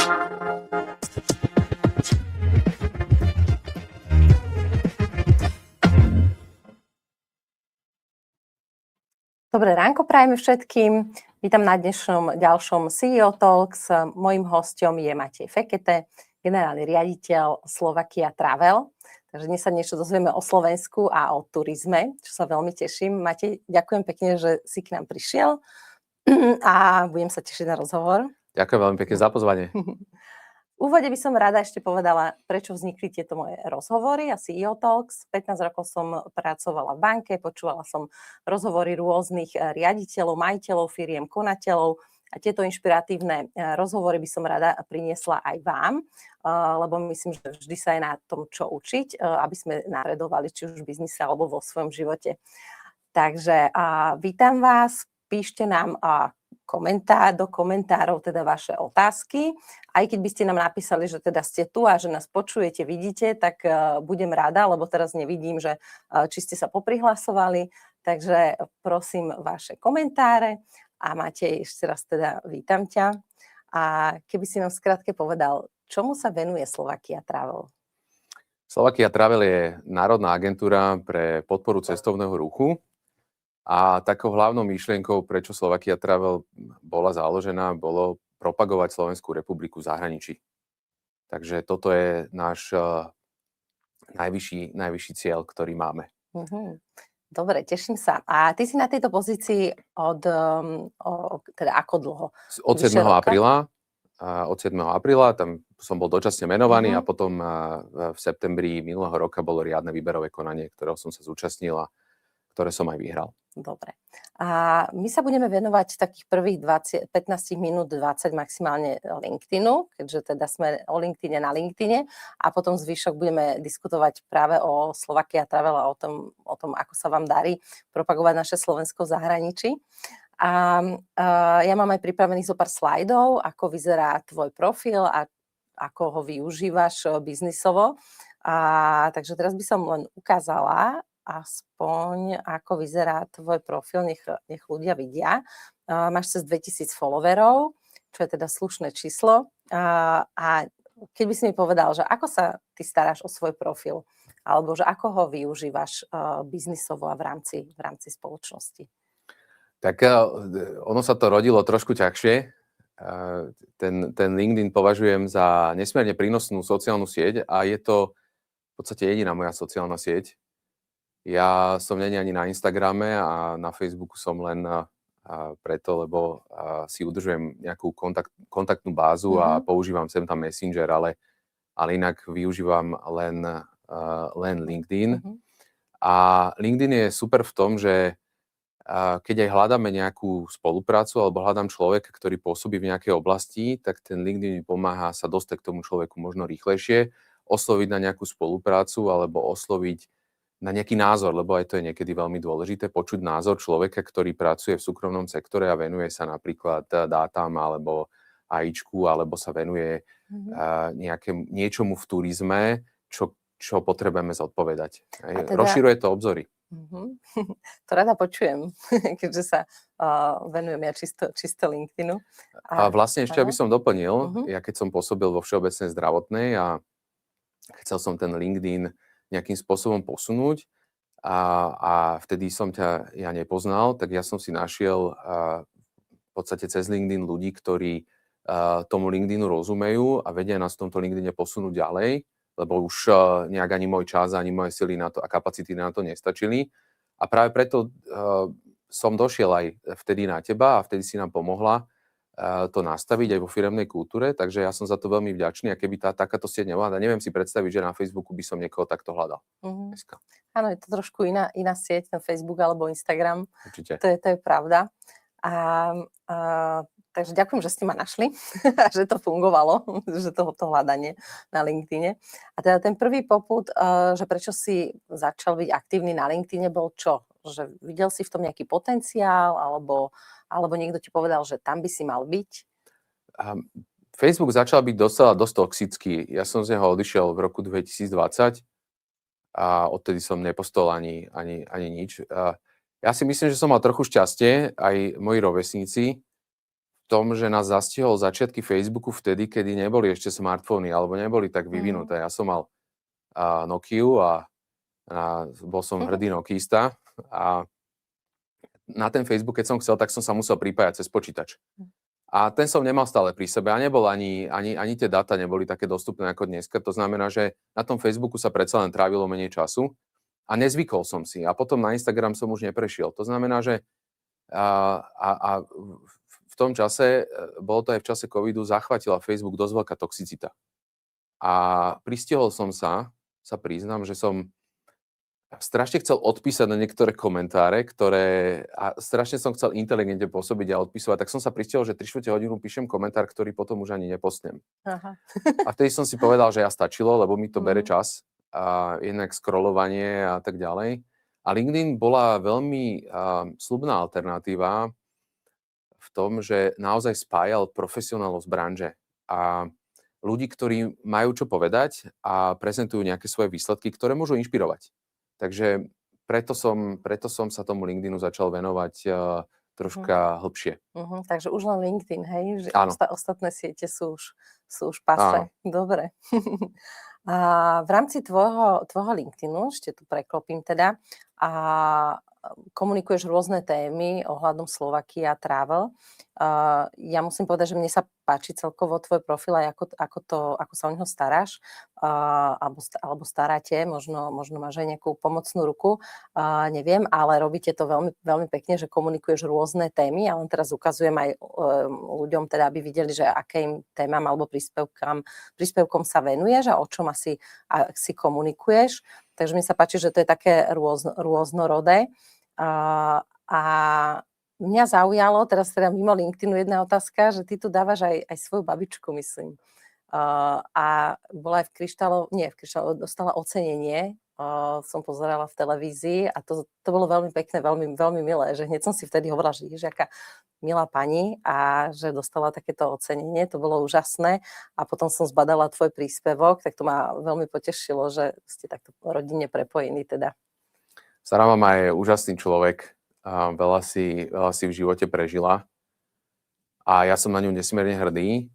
Dobré ránko prajeme všetkým. Vítam na dnešnom ďalšom CEO Talks. Mojím hosťom je Matej Fekete, generálny riaditeľ Slovakia Travel. Takže dnes sa niečo dozvieme o Slovensku a o turizme, čo sa veľmi teším. Matej, ďakujem pekne, že si k nám prišiel a budem sa tešiť na rozhovor. Ďakujem veľmi pekne za pozvanie. V úvode by som rada ešte povedala, prečo vznikli tieto moje rozhovory a CEO Talks. 15 rokov som pracovala v banke, počúvala som rozhovory rôznych riaditeľov, majiteľov firiem, konateľov a tieto inšpiratívne rozhovory by som rada priniesla aj vám, lebo myslím, že vždy sa je na tom, čo učiť, aby sme napredovali či už v biznise alebo vo svojom živote. Takže vítam vás, píšte nám do komentárov teda vaše otázky. Aj keď by ste nám napísali, že teda ste tu a že nás počujete, vidíte, tak budem rada, lebo teraz nevidím, že či ste sa poprihlasovali. Takže prosím vaše komentáre. A Matej, ešte raz teda vítam ťa. A keby si nám skrátke povedal, čomu sa venuje Slovakia Travel? Slovakia Travel je národná agentúra pre podporu cestovného ruchu. A takou hlavnou myšlienkou, prečo Slovakia Travel bola založená, bolo propagovať Slovenskú republiku v zahraničí. Takže toto je náš najvyšší cieľ, ktorý máme. Dobre, teším sa. A ty si na tejto pozícii teda ako dlho? Od 7. apríla. Od 7. apríla, tam som bol dočasne menovaný a potom v septembri minulého roka bolo riadne výberové konanie, ktorého som sa zúčastnil a ktoré som aj vyhral. Dobre. A my sa budeme venovať takých prvých 15 minút, 20 maximálne LinkedInu, keďže teda sme o LinkedIne na LinkedIne a potom zvyšok budeme diskutovať práve o Slovakia Travel a o tom, ako sa vám darí propagovať naše Slovensko v zahraničí. A ja mám aj pripravených zo pár slajdov, ako vyzerá tvoj profil a ako ho využívaš biznisovo. Takže teraz by som len ukázala aspoň, ako vyzerá tvoj profil, nech ľudia vidia. Máš cez 2000 followerov, čo je teda slušné číslo. A keď by si mi povedal, že ako sa ty staráš o svoj profil, alebo že ako ho využívaš biznisovo a v rámci spoločnosti? Tak ono sa to rodilo trošku ťažšie. Ten LinkedIn považujem za nesmierne prínosnú sociálnu sieť a je to v podstate jediná moja sociálna sieť. Ja som nie ani na Instagrame a na Facebooku som len preto, lebo si udržujem nejakú kontaktnú bázu a používam sem tam Messenger, ale inak využívam len LinkedIn. A LinkedIn je super v tom, že keď aj hľadáme nejakú spoluprácu alebo hľadám človeka, ktorý pôsobí v nejakej oblasti, tak ten LinkedIn mi pomáha sa dostať k tomu človeku možno rýchlejšie, osloviť na nejakú spoluprácu alebo osloviť na nejaký názor, lebo aj to je niekedy veľmi dôležité, počuť názor človeka, ktorý pracuje v súkromnom sektore a venuje sa napríklad dátam alebo AIčku, alebo sa venuje niečomu v turizme, čo potrebujeme zodpovedať. Teda rozširuje to obzory. To rada počujem, keďže sa venujem ja čisto LinkedInu. A vlastne ešte, aby som doplnil, ja keď som pôsobil vo všeobecnej zdravotnej a chcel som ten LinkedIn nejakým spôsobom posunúť a vtedy som ťa ja nepoznal, tak ja som si našiel v podstate cez LinkedIn ľudí, ktorí tomu LinkedInu rozumejú a vedia nás v tomto LinkedIne posunúť ďalej, lebo už nejak ani môj čas, ani moje sily na to a kapacity na to nestačili. A práve preto som došiel aj vtedy na teba a vtedy si nám pomohla to nastaviť aj vo firemnej kultúre, takže ja som za to veľmi vďačný a keby takáto sieť nebola, neviem si predstaviť, že na Facebooku by som niekoho takto hľadal. Áno, je to trošku iná sieť, ten Facebook alebo Instagram. Určite. To je pravda. Takže ďakujem, že ste ma našli, že to fungovalo, že to hľadanie na LinkedIne. A teda ten prvý popud, že prečo si začal byť aktívny na LinkedIne, bol čo? Že videl si v tom nejaký potenciál, alebo niekto ti povedal, že tam by si mal byť? Facebook začal byť dosť toxický. Ja som z neho odišiel v roku 2020 a odtedy som nepostol ani nič. Ja si myslím, že som mal trochu šťastie, aj moji rovesníci, tom, že nás zastihol začiatky Facebooku vtedy, kedy neboli ešte smartfóny alebo neboli tak Mm. vyvinuté. Ja som mal Nokiu a bol som hrdý Nokista a na ten Facebook, keď som chcel, tak som sa musel pripájať cez počítač. A ten som nemal stále pri sebe a nebol ani tie dáta neboli také dostupné ako dneska. To znamená, že na tom Facebooku sa predsa len trávilo menej času a nezvykol som si. A potom na Instagram som už neprešiel. To znamená, že v tom čase, bolo to aj v čase covidu, zachvátila Facebook dosť veľká toxicita. A pristihol som sa priznám, že som strašne chcel odpísať na niektoré komentáre, a strašne som chcel inteligentne pôsobiť a odpísovať, tak som sa pristihol, že 3/4 hodinu píšem komentár, ktorý potom už ani nepostnem. Aha. A vtedy som si povedal, že ja stačilo, lebo mi to bere čas, a jednak scrollovanie a tak ďalej. A LinkedIn bola veľmi sľubná alternatíva v tom, že naozaj spájal profesionálov z branže a ľudí, ktorí majú čo povedať a prezentujú nejaké svoje výsledky, ktoré môžu inšpirovať. Takže preto som sa tomu LinkedInu začal venovať troška hlbšie. Takže už len LinkedIn, hej? Že Áno. ostatné siete sú už passé. Dobre. A v rámci tvojho LinkedInu, ešte tu preklopím teda, a komunikuješ rôzne témy ohľadom Slovakia travel. Ja musím povedať, že mne sa páči celkovo tvoj profil aj ako sa o neho staráš, alebo staráte, možno máš aj nejakú pomocnú ruku, neviem, ale robíte to veľmi, veľmi pekne, že komunikuješ rôzne témy. Ja len teraz ukazujem aj ľuďom, teda, aby videli, že akým témam alebo príspevkom sa venuješ a o čom asi komunikuješ. Takže mi sa páči, že to je také rôznorodé. A mňa zaujalo, teraz teda mimo LinkedInu jedna otázka, že ty tu dávaš aj svoju babičku, myslím. A bola aj v Kryštálo, dostala ocenenie, som pozerala v televízii a to bolo veľmi pekné, veľmi, veľmi milé, že hneď som si vtedy hovorila, že ježiš, aká milá pani a že dostala takéto ocenenie, to bolo úžasné a potom som zbadala tvoj príspevok, tak to ma veľmi potešilo, že ste takto rodinne prepojení teda. Stará mama je úžasný človek, veľa si v živote prežila a ja som na ňu nesmierne hrdý,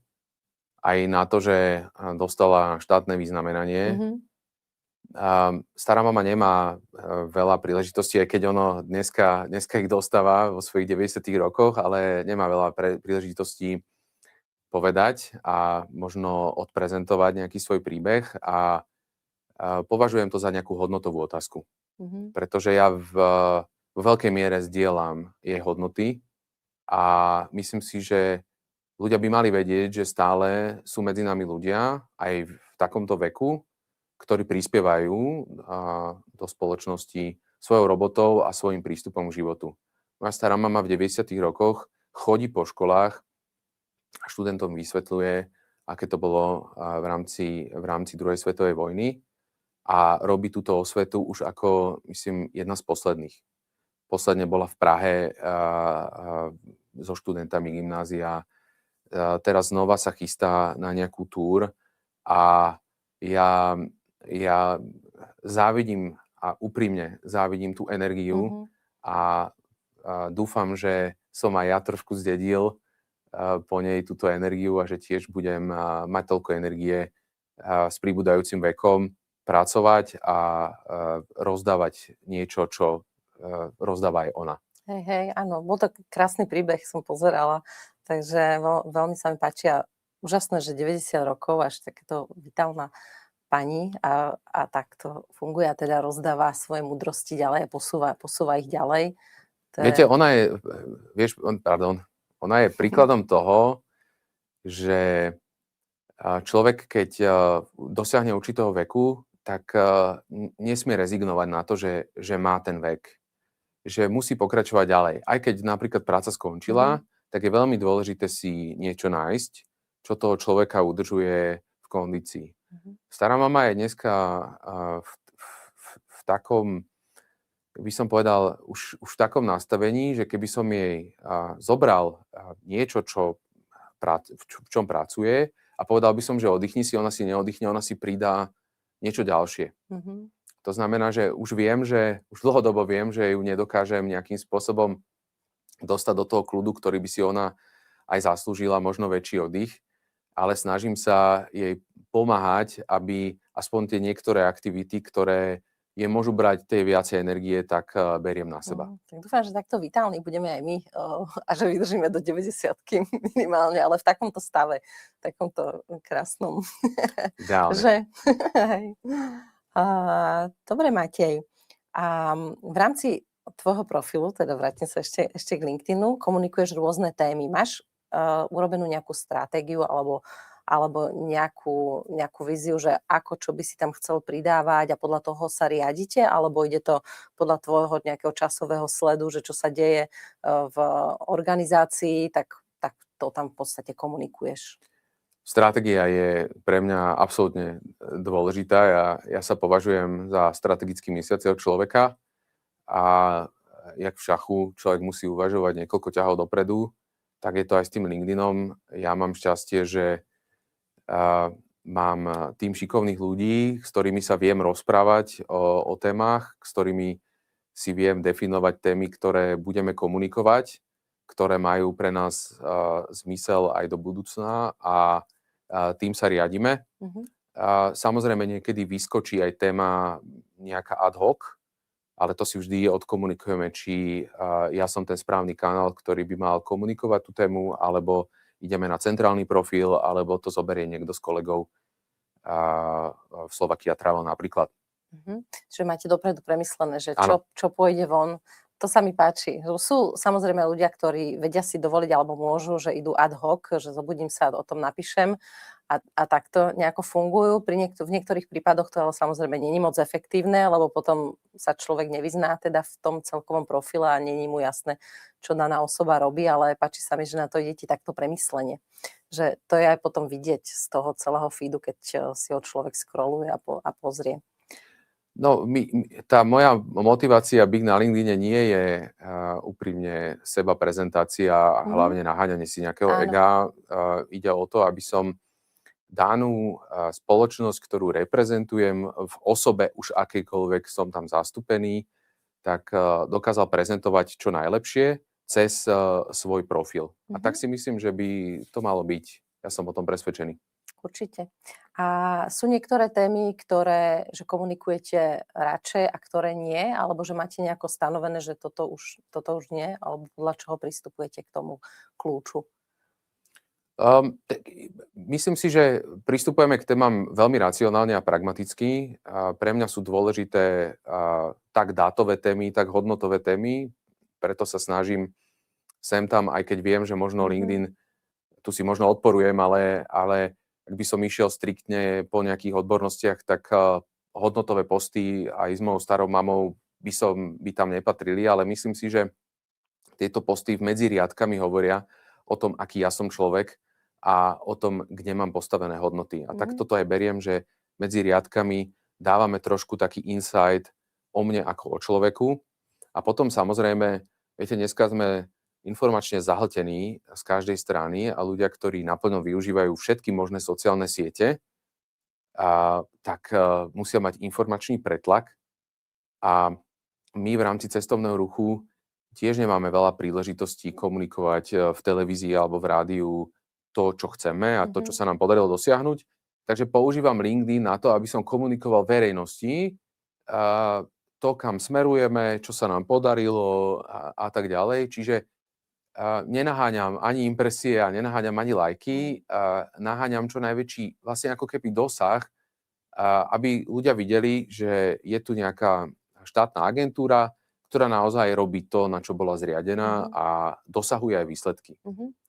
aj na to, že dostala štátne vyznamenanie. Stará mama nemá veľa príležitostí, aj keď ono dneska ich dostáva vo svojich 90 rokoch, ale nemá veľa príležitostí povedať a možno odprezentovať nejaký svoj príbeh a považujem to za nejakú hodnotovú otázku. Pretože ja vo veľkej miere zdieľam jej hodnoty a myslím si, že ľudia by mali vedieť, že stále sú medzi nami ľudia aj v takomto veku, ktorí prispievajú do spoločnosti svojou robotou a svojím prístupom k životu. Moja stará mama v 90 rokoch chodí po školách a študentom vysvetľuje, aké to bolo v rámci druhej svetovej vojny a robí túto osvetu už ako, myslím, jedna z posledných. Posledne bola v Prahe so študentami gymnázia. Teraz znova sa chystá na nejakú túr a ja závidím a úprimne závidím tú energiu a dúfam, že som aj ja trošku zdedil po nej túto energiu a že tiež budem mať toľko energie s pribúdajúcim vekom pracovať a rozdávať niečo, čo rozdáva aj ona. Hej, áno, bol to krásny príbeh, som pozerala, takže veľmi sa mi páči a úžasné, že 90 rokov až takéto vitálna pani a takto funguje a teda rozdáva svoje múdrosti ďalej a posúva ich ďalej. Viete, ona je príkladom toho, že človek, keď dosiahne určitého veku, tak nesmie rezignovať na to, že má ten vek. Že musí pokračovať ďalej. Aj keď napríklad práca skončila, tak je veľmi dôležité si niečo nájsť, čo toho človeka udržuje v kondícii. Stará mama je dneska v takom, by som povedal, už v takom nastavení, že keby som jej zobral niečo, v čom pracuje a povedal by som, že oddychni si, ona si neoddychne, ona si pridá niečo ďalšie. To znamená, že už dlhodobo viem, že ju nedokážem nejakým spôsobom dostať do toho kľudu, ktorý by si ona aj zaslúžila možno väčší oddych, ale snažím sa jej pomáhať, aby aspoň tie niektoré aktivity, ktoré je môžu brať tej viacej energie, tak beriem na seba. Tak dúfam, že takto vitálni budeme aj my a že vydržíme do 90-ky minimálne, ale v takomto stave, v takomto krásnom. Ideálne. Že? Dobre, Matej. A v rámci tvojho profilu, teda vrátim sa ešte k LinkedInu, komunikuješ rôzne témy. Máš urobenú nejakú stratégiu alebo nejakú víziu, že ako, čo by si tam chcel pridávať a podľa toho sa riadite, alebo ide to podľa tvojho nejakého časového sledu, že čo sa deje v organizácii, tak to tam v podstate komunikuješ? Stratégia je pre mňa absolútne dôležitá. Ja sa považujem za strategicky mysliaceho človeka a jak v šachu človek musí uvažovať niekoľko ťahov dopredu, tak je to aj s tým LinkedInom. Ja mám šťastie, že mám tým šikovných ľudí, s ktorými sa viem rozprávať o témach, s ktorými si viem definovať témy, ktoré budeme komunikovať, ktoré majú pre nás zmysel aj do budúcna a tým sa riadime. Samozrejme, niekedy vyskočí aj téma nejaká ad hoc, ale to si vždy odkomunikujeme, či ja som ten správny kanál, ktorý by mal komunikovať tú tému, alebo ideme na centrálny profil, alebo to zoberie niekto z kolegov v Slovakia Travel napríklad. Čiže máte dopredu premyslené, že čo pôjde von. To sa mi páči. Sú samozrejme ľudia, ktorí vedia si dovoliť alebo môžu, že idú ad hoc, že zobudím sa, o tom napíšem a takto nejako fungujú. V niektorých prípadoch to ale samozrejme nie je moc efektívne, lebo potom sa človek nevyzná teda v tom celkovom profile a nie je mu jasné, čo daná osoba robí, ale páči sa mi, že na to idete takto premyslenie. Že to je aj potom vidieť z toho celého feedu, keď si ho človek scrolluje a pozrie. No, tá moja motivácia byť na LinkedIne nie je úprimne seba prezentácia a hlavne naháňanie si nejakého ega. Ide o to, aby som danú spoločnosť, ktorú reprezentujem v osobe už akejkoľvek som tam zastúpený, tak dokázal prezentovať čo najlepšie cez svoj profil. A tak si myslím, že by to malo byť. Ja som o tom presvedčený. Určite. A sú niektoré témy, že komunikujete radšej a ktoré nie? Alebo že máte nejako stanovené, že toto už nie? Alebo podľa čoho pristupujete k tomu kľúču? Myslím si, že pristupujeme k témam veľmi racionálne a pragmaticky. Pre mňa sú dôležité tak dátové témy, tak hodnotové témy. Preto sa snažím sem tam, aj keď viem, že možno LinkedIn, tu si možno odporujem, ale ak by som išiel striktne po nejakých odbornostiach, tak hodnotové posty aj s mojou starou mamou by tam nepatrili, ale myslím si, že tieto posty medzi riadkami hovoria o tom, aký ja som človek a o tom, kde mám postavené hodnoty. A tak toto aj beriem, že medzi riadkami dávame trošku taký insight o mne ako o človeku. A potom samozrejme, viete, dneska sme informačne zahltení z každej strany a ľudia, ktorí naplno využívajú všetky možné sociálne siete, tak musia mať informačný pretlak. A my v rámci cestovného ruchu tiež nemáme veľa príležitostí komunikovať v televízii alebo v rádiu to, čo chceme a to, čo sa nám podarilo dosiahnuť. Takže používam LinkedIn na to, aby som komunikoval verejnosti to, kam smerujeme, čo sa nám podarilo a tak ďalej. Čiže nenaháňam ani impresie a nenaháňam ani lajky, naháňam čo najväčší vlastne ako keby dosah, aby ľudia videli, že je tu nejaká štátna agentúra, ktorá naozaj robí to, na čo bola zriadená a dosahuje aj výsledky.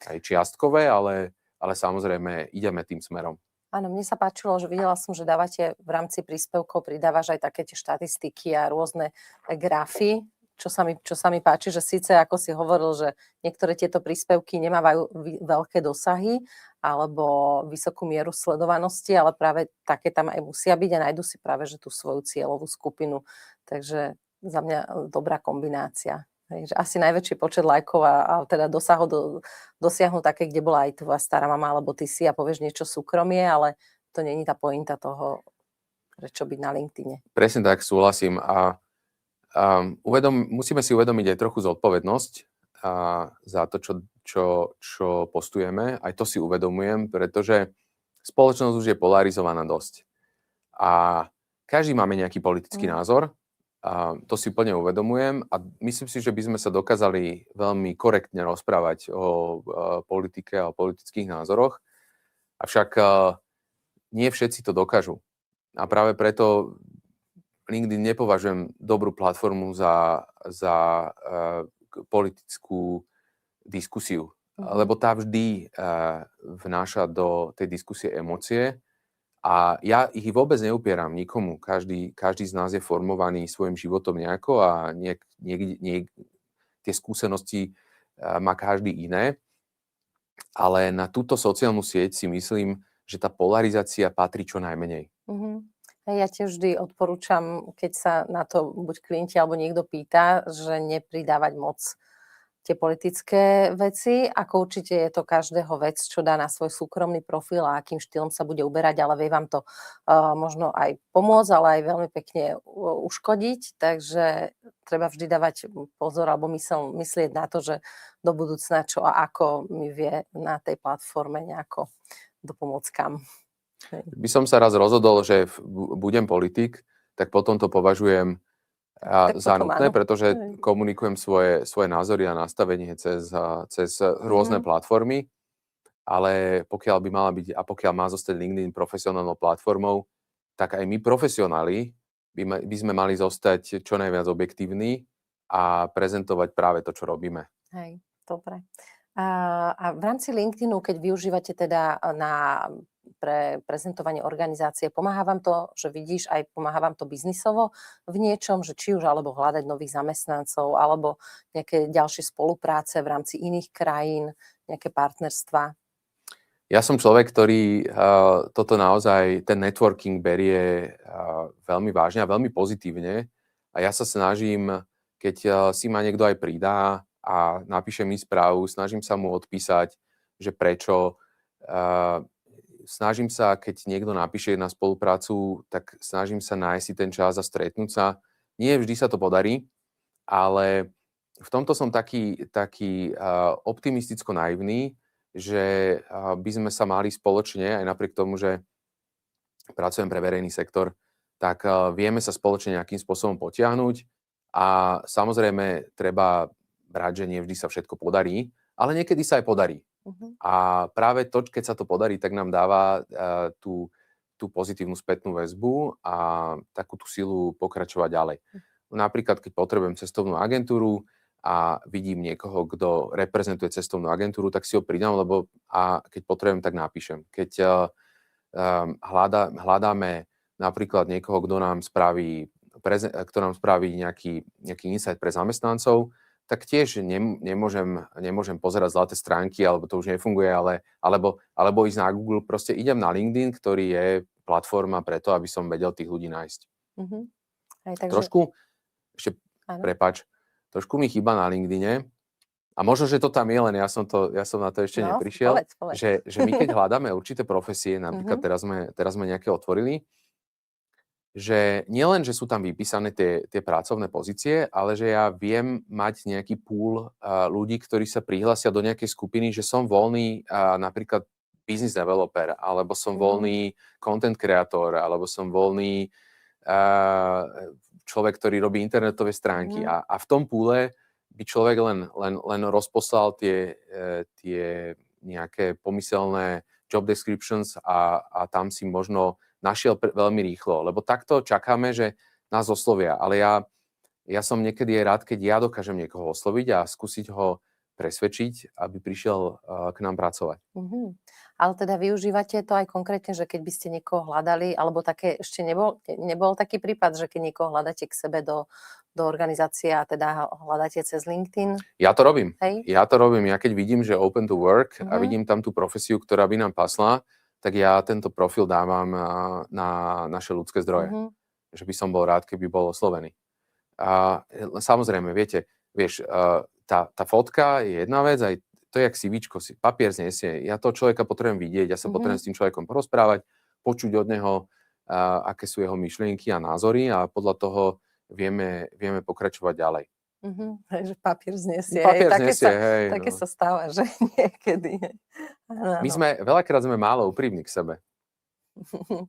Aj čiastkové, ale samozrejme ideme tým smerom. Áno, mne sa páčilo, že videla som, že dávate v rámci príspevkov, pridávaš aj také tie štatistiky a rôzne grafy, čo sa mi páči, že síce, ako si hovoril, že niektoré tieto príspevky nemávajú veľké dosahy alebo vysokú mieru sledovanosti, ale práve také tam aj musia byť a nájdu si práve že tú svoju cieľovú skupinu. Takže za mňa dobrá kombinácia. Takže asi najväčší počet lajkov a teda dosahov dosiahnu také, kde bola aj tvoja stará mama alebo ty si a povieš niečo súkromie, ale to nie je tá pointa toho, prečo byť na LinkedIne. Presne tak, súhlasím. A musíme si uvedomiť aj trochu zodpovednosť za to, čo čo postujeme. Aj to si uvedomujem, pretože spoločnosť už je polarizovaná dosť. A každý máme nejaký politický názor. A to si plne uvedomujem a myslím si, že by sme sa dokázali veľmi korektne rozprávať o politike a o politických názoroch. Avšak nie všetci to dokážu. A práve preto LinkedIn nepovažujem dobrú platformu za politickú diskusiu. Lebo tá vždy vnáša do tej diskusie emócie. A ja ich vôbec neupieram nikomu. Každý z nás je formovaný svojim životom nejako a tie skúsenosti má každý iné. Ale na túto sociálnu sieť si myslím, že tá polarizácia patrí čo najmenej. Ja tiež vždy odporúčam, keď sa na to buď klienti alebo niekto pýta, že nepridávať moc tie politické veci, ako určite je to každého vec, čo dá na svoj súkromný profil a akým štýlom sa bude uberať, ale vie vám to možno aj pomôcť, ale aj veľmi pekne uškodiť, takže treba vždy dávať pozor alebo myslieť na to, že do budúcna čo a ako mi vie na tej platforme nejako dopomôcť kam. By som sa raz rozhodol, že budem politik, tak potom to považujem za nutné, pretože komunikujem svoje názory a nastavenie cez rôzne platformy, ale pokiaľ by mala byť a pokiaľ má zostať LinkedIn profesionálnou platformou, tak aj my profesionáli by sme mali zostať čo najviac objektívni a prezentovať práve to, čo robíme. Hej, dobre. A v rámci LinkedInu, keď využívate teda pre prezentovanie organizácie, pomáha vám to, že vidíš, aj pomáha vám to biznisovo v niečom, že či už alebo hľadať nových zamestnancov, alebo nejaké ďalšie spolupráce v rámci iných krajín, nejaké partnerstvá? Ja som človek, ktorý toto naozaj, ten networking berie veľmi vážne a veľmi pozitívne. A ja sa snažím, keď si ma niekto aj pridá a napíše mi správu, snažím sa mu odpísať, že prečo. Snažím sa, keď niekto napíše na spoluprácu, tak snažím sa nájsť si ten čas a stretnúť sa. Nie vždy sa to podarí, ale v tomto som taký optimisticko naivný, že by sme sa mali spoločne, aj napriek tomu, že pracujem pre verejný sektor, tak vieme sa spoločne nejakým spôsobom potiahnuť a samozrejme treba brať, že nie vždy sa všetko podarí, ale niekedy sa aj podarí. A práve to, keď sa to podarí, tak nám dáva tú pozitívnu spätnú väzbu a takú tú silu pokračovať ďalej. Napríklad, keď potrebujem cestovnú agentúru a vidím niekoho, kto reprezentuje cestovnú agentúru, tak si ho pridám, a keď potrebujem, tak napíšem. Keď hľadáme napríklad niekoho, kto nám spraví nejaký insight pre zamestnancov, tak tiež nemôžem pozerať zlaté stránky, alebo to už nefunguje, alebo ísť na Google. Proste idem na LinkedIn, ktorý je platforma preto, aby som vedel tých ľudí nájsť. Trošku, prepáč, trošku mi chýba na LinkedIne, a možno, že to tam je, len ja som na to ešte neprišiel, povedz. Že my keď hľadáme určité profesie, napríklad teraz sme nejaké otvorili, že nielen, že sú tam vypísané tie pracovné pozície, ale že ja viem mať nejaký pool ľudí, ktorí sa prihlásia do nejakej skupiny, že som voľný napríklad business developer, alebo som voľný content creator, alebo som voľný človek, ktorý robí internetové stránky. A v tom poole by človek len rozposlal tie nejaké pomyselné job descriptions a tam si možno našiel veľmi rýchlo, lebo takto čakáme, že nás oslovia. Ale ja som niekedy rád, keď ja dokážem niekoho osloviť a skúsiť ho presvedčiť, aby prišiel k nám pracovať. Ale teda využívate to aj konkrétne, že keď by ste niekoho hľadali, alebo také ešte nebol taký prípad, že keď niekoho hľadáte k sebe do organizácie a teda hľadáte cez LinkedIn? Ja to robím. Hej? Ja to robím. Ja keď vidím, že open to work a vidím tam tú profesiu, ktorá by nám pasla, tak ja tento profil dávam na naše ľudské zdroje. Že by som bol rád, keby bol oslovený. A samozrejme, vieš, tá fotka je jedna vec, aj to je jak CVčko, papier znesie. Ja toho človeka potrebujem vidieť, ja sa potrebujem s tým človekom porozprávať, počuť od neho, aké sú jeho myšlienky a názory a podľa toho vieme pokračovať ďalej. Hej, že papier znesie. Hej, Papier znesie, hej, také no. sa stáva, že niekedy. Hej. Áno, My áno. veľakrát sme málo úprimní k sebe.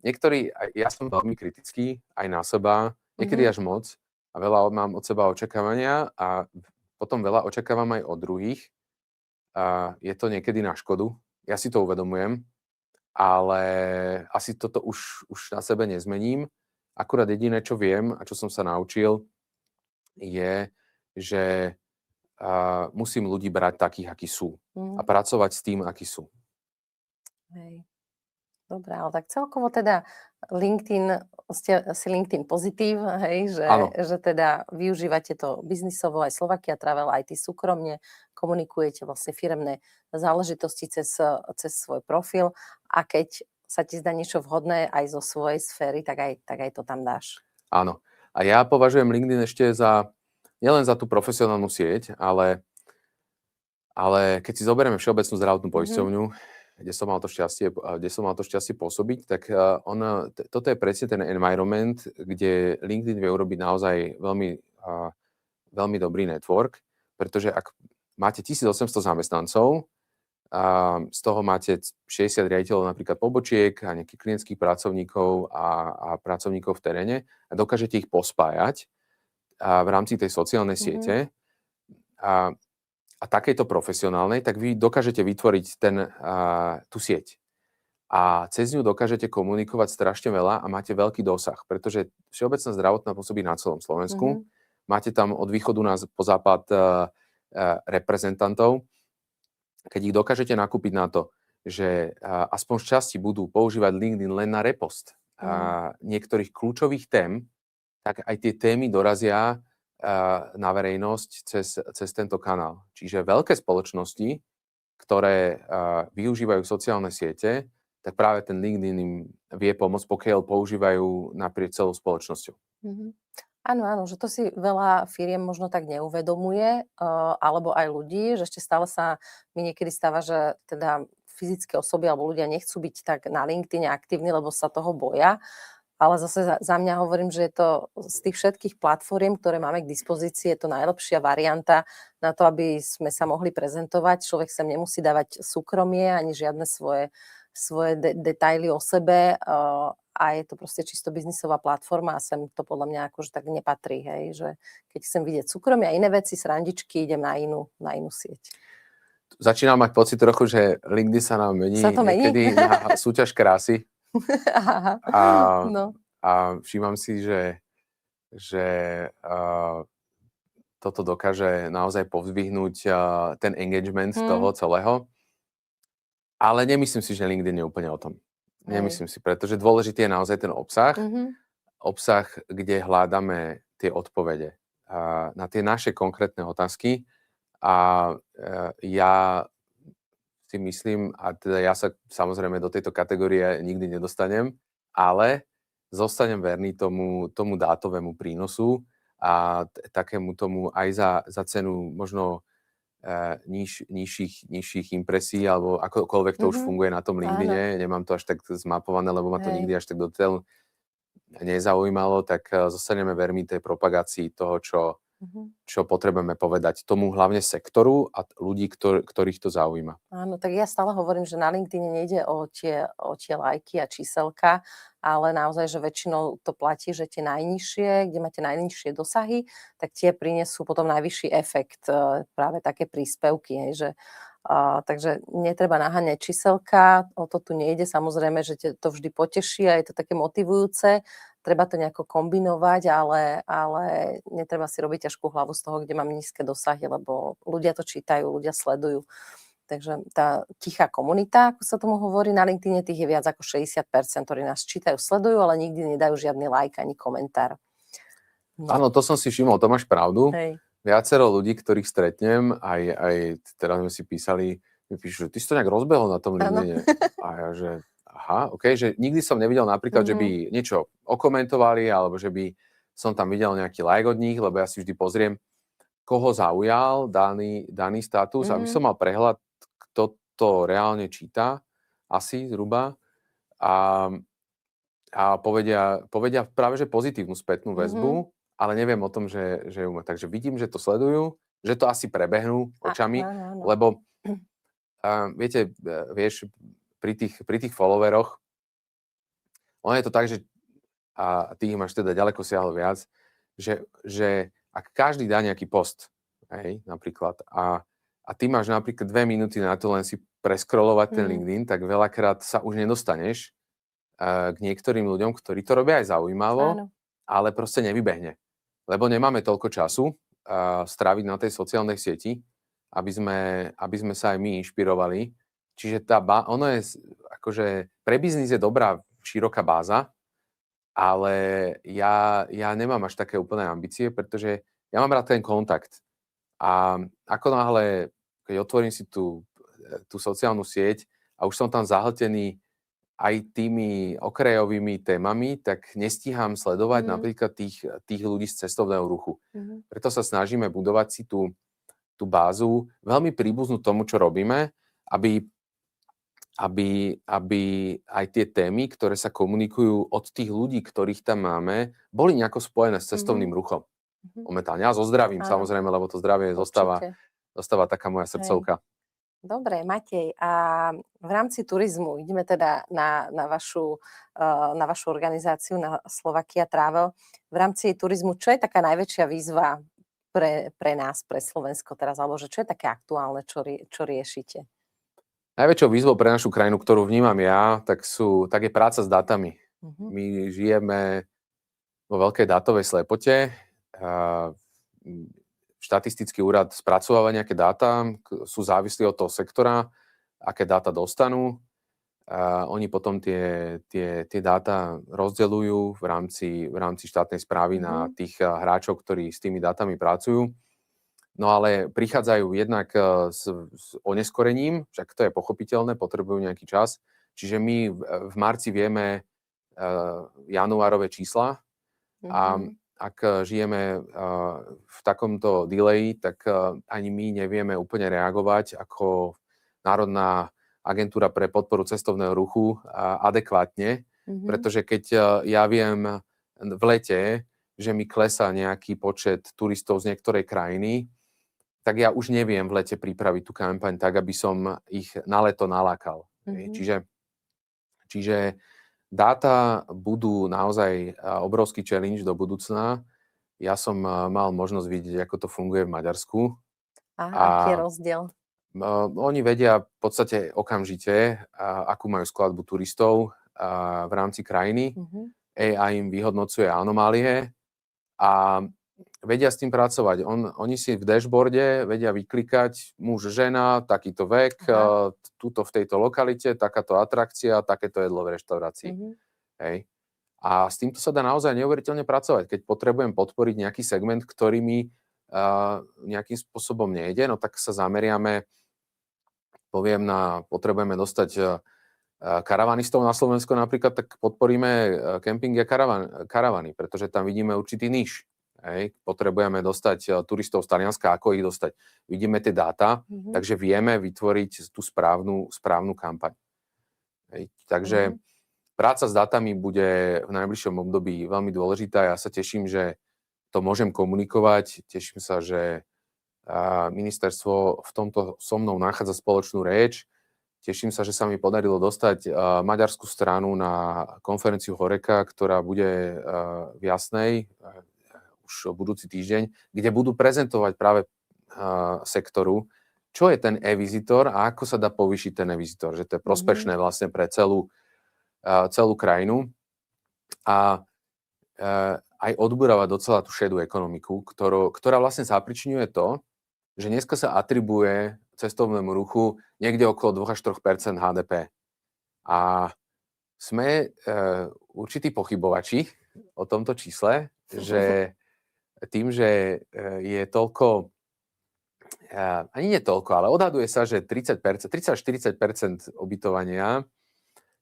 Niektorí, ja som veľmi kritický aj na seba, niekedy až moc, a veľa mám od seba očakávania a potom veľa očakávam aj od druhých. A je to niekedy na škodu, ja si to uvedomujem, ale asi toto už na sebe nezmením. Akurát jediné, čo viem a čo som sa naučil, je, že musím ľudí brať takých, akí sú a pracovať s tým, akí sú. Hej. Dobre, ale tak celkovo teda ste si LinkedIn pozitív, hej, Áno. že teda využívate to biznisovo aj Slovakia Travel, aj ty súkromne komunikujete vlastne firemné záležitosti cez svoj profil a keď sa ti zdá niečo vhodné aj zo svojej sféry, tak aj to tam dáš. Áno. A ja považujem LinkedIn ešte nielen za tú profesionálnu sieť, ale keď si zoberieme Všeobecnú zdravotnú poisťovňu, kde som mal to šťastie pôsobiť, tak toto je presne ten environment, kde LinkedIn vie urobiť naozaj veľmi, veľmi dobrý network, pretože ak máte 1800 zamestnancov, z toho máte 60 riaditeľov napríklad pobočiek a nejakých klientských pracovníkov a pracovníkov v teréne a dokážete ich pospájať v rámci tej sociálnej siete a takejto profesionálnej, tak vy dokážete vytvoriť tú sieť. A cez ňu dokážete komunikovať strašne veľa a máte veľký dosah, pretože Všeobecná zdravotná pôsobí na celom Slovensku. Máte tam od východu po západ reprezentantov. Keď ich dokážete nakúpiť na to, že aspoň z časti budú používať LinkedIn len na repost niektorých kľúčových tém, tak aj tie témy dorazia na verejnosť cez tento kanál. Čiže veľké spoločnosti, ktoré využívajú sociálne siete, tak práve ten LinkedIn im vie pomôcť, pokiaľ používajú naprieč celou spoločnosťou. Áno, áno, že to si veľa firiem možno tak neuvedomuje, alebo aj ľudí, že ešte stále sa mi niekedy stáva, že teda fyzické osoby alebo ľudia nechcú byť tak na LinkedIne aktívni, lebo sa toho boja. Ale zase za mňa hovorím, že je to z tých všetkých platform, ktoré máme k dispozícii, je to najlepšia varianta na to, aby sme sa mohli prezentovať. Človek sem nemusí dávať súkromie ani žiadne svoje detaily o sebe a je to proste čisto biznisová platforma a sem to podľa mňa akože tak nepatrí, hej, že keď chcem vidieť súkromie a iné veci, srandičky, idem na inú sieť. Začínam mať pocit trochu, že LinkedIn sa nám mení niekedy na súťaž krásy. A všímam si, že toto dokáže naozaj povzvihnúť ten engagement toho celého. Ale nemyslím si, že LinkedIn je úplne o tom. Nemyslím si, pretože dôležitý je naozaj ten obsah. Obsah, kde hľadáme tie odpovede na tie naše konkrétne otázky. A ja si myslím, a teda ja sa samozrejme do tejto kategórie nikdy nedostanem, ale zostanem verný tomu dátovému prínosu a takému tomu aj za cenu možno nižších impresí, alebo akokoľvek to už funguje na tom LinkedIne. Nemám to až tak zmapované, lebo ma to nikdy až tak do detail nezaujímalo, tak zostaneme verní tej propagácii toho, čo potrebujeme povedať tomu hlavne sektoru a ľudí, ktorých to zaujíma. Áno, tak ja stále hovorím, že na LinkedIn nejde o tie lajky a číselka, ale naozaj, že väčšinou to platí, že tie najnižšie, kde máte najnižšie dosahy, tak tie prinesú potom najvyšší efekt, práve také príspevky, že takže netreba naháňať číselka, o to tu nejde, samozrejme, že to vždy poteší a je to také motivujúce, treba to nejako kombinovať, ale netreba si robiť ťažkú hlavu z toho, kde mám nízke dosahy, lebo ľudia to čítajú, ľudia sledujú. Takže tá tichá komunita, ako sa tomu hovorí na LinkedIne, tých je viac ako 60%, ktorí nás čítajú, sledujú, ale nikdy nedajú žiadny like ani komentár. Áno, to som si všimol, to máš pravdu. Hej. Viacero ľudí, ktorých stretnem, aj teraz sme si písali, mi píšu, že ty si to nejak rozbehol na tom LinkedIne. A ja, že aha, OK, že nikdy som nevidel napríklad, že by niečo okomentovali, alebo že by som tam videl nejaký like od nich, lebo ja si vždy pozriem, koho zaujal daný status, aby som mal prehľad, kto to reálne číta, asi zhruba, a povedia práve, že pozitívnu spätnú väzbu, ale neviem o tom, že umrel. Takže vidím, že to sledujú, že to asi prebehnú očami, Áno. lebo viete, vieš, pri tých followeroch, ono je to tak, že a ty ich máš teda ďaleko siahlo viac, že ak každý dá nejaký post, hej, napríklad, a ty máš napríklad 2 minúty na to len si preskrolovať ten LinkedIn, tak veľakrát sa už nedostaneš k niektorým ľuďom, ktorí to robia aj zaujímavo, Áno. ale proste nevybehne. Lebo nemáme toľko času stráviť na tej sociálnej sieti, aby sme sa aj my inšpirovali. Čiže ono je, akože pre biznis je dobrá široká báza, ale ja nemám až také úplné ambície, pretože ja mám rád ten kontakt. A ako náhle, keď otvorím si tú sociálnu sieť a už som tam zahltený aj tými okrajovými témami, tak nestíham sledovať napríklad tých ľudí z cestovného ruchu. Preto sa snažíme budovať si tú bázu veľmi príbuznú tomu, čo robíme, aby aj tie témy, ktoré sa komunikujú od tých ľudí, ktorých tam máme, boli nejako spojené s cestovným ruchom. Momentálne. A so zdravím, samozrejme, lebo to zdravie zostáva taká moja srdcovka. Dobre, Matej, a v rámci turizmu ideme teda na vašu organizáciu, na Slovakia Travel. V rámci turizmu, čo je taká najväčšia výzva pre nás, pre Slovensko teraz, alebo že čo je také aktuálne, čo riešite? Najväčšou výzvou pre našu krajinu, ktorú vnímam ja, tak je práca s dátami. My žijeme vo veľkej dátovej slepote. Štatistický úrad spracováva nejaké dáta, sú závislí od toho sektora, aké dáta dostanú. Oni potom tie dáta rozdeľujú v rámci štátnej správy na tých hráčov, ktorí s tými dátami pracujú. No ale prichádzajú jednak s oneskorením, však to je pochopiteľné, potrebujú nejaký čas. Čiže my v marci vieme januárove čísla a ak žijeme v takomto delayi, tak ani my nevieme úplne reagovať ako Národná agentúra pre podporu cestovného ruchu adekvátne, pretože keď ja viem v lete, že mi klesá nejaký počet turistov z niektorej krajiny, tak ja už neviem v lete pripraviť tú kampaň tak, aby som ich na leto nalákal. Čiže dáta budú naozaj obrovský challenge do budúcna. Ja som mal možnosť vidieť, ako to funguje v Maďarsku. Aký je rozdiel? Oni vedia v podstate okamžite, akú majú skladbu turistov v rámci krajiny. AI im vyhodnocuje anomálie a vedia s tým pracovať. Oni si v dashboarde vedia vyklikať muž, žena, takýto vek, tuto v tejto lokalite, takáto atrakcia, takéto jedlo v reštaurácii. Hej. A s týmto sa dá naozaj neuveriteľne pracovať. Keď potrebujem podporiť nejaký segment, ktorý mi nejakým spôsobom nejde, no tak sa zameriame, potrebujeme dostať karavanistov na Slovensko napríklad, tak podporíme kempingy a karavany, pretože tam vidíme určitý níž. Hej. Potrebujeme dostať turistov z Talianska, ako ich dostať. Vidíme tie dáta, takže vieme vytvoriť tú správnu kampaň. Hej. Takže práca s dátami bude v najbližšom období veľmi dôležitá. Ja sa teším, že to môžem komunikovať. Teším sa, že ministerstvo v tomto so mnou nachádza spoločnú reč. Teším sa, že sa mi podarilo dostať maďarskú stranu na konferenciu Horeca, ktorá bude v Jasnej už budúci týždeň, kde budú prezentovať práve sektoru, čo je ten e-vizitor a ako sa dá povýšiť ten e-vizitor, že to je prospešné vlastne pre celú krajinu a aj odburávať docela tú šedú ekonomiku, ktorá vlastne zapričňuje to, že dneska sa atribuje cestovnému ruchu niekde okolo 2 až 3% HDP. A sme určití pochybovači o tomto čísle, že tým, že je toľko, ani nie toľko, ale odhaduje sa, že 30 až 40% ubytovania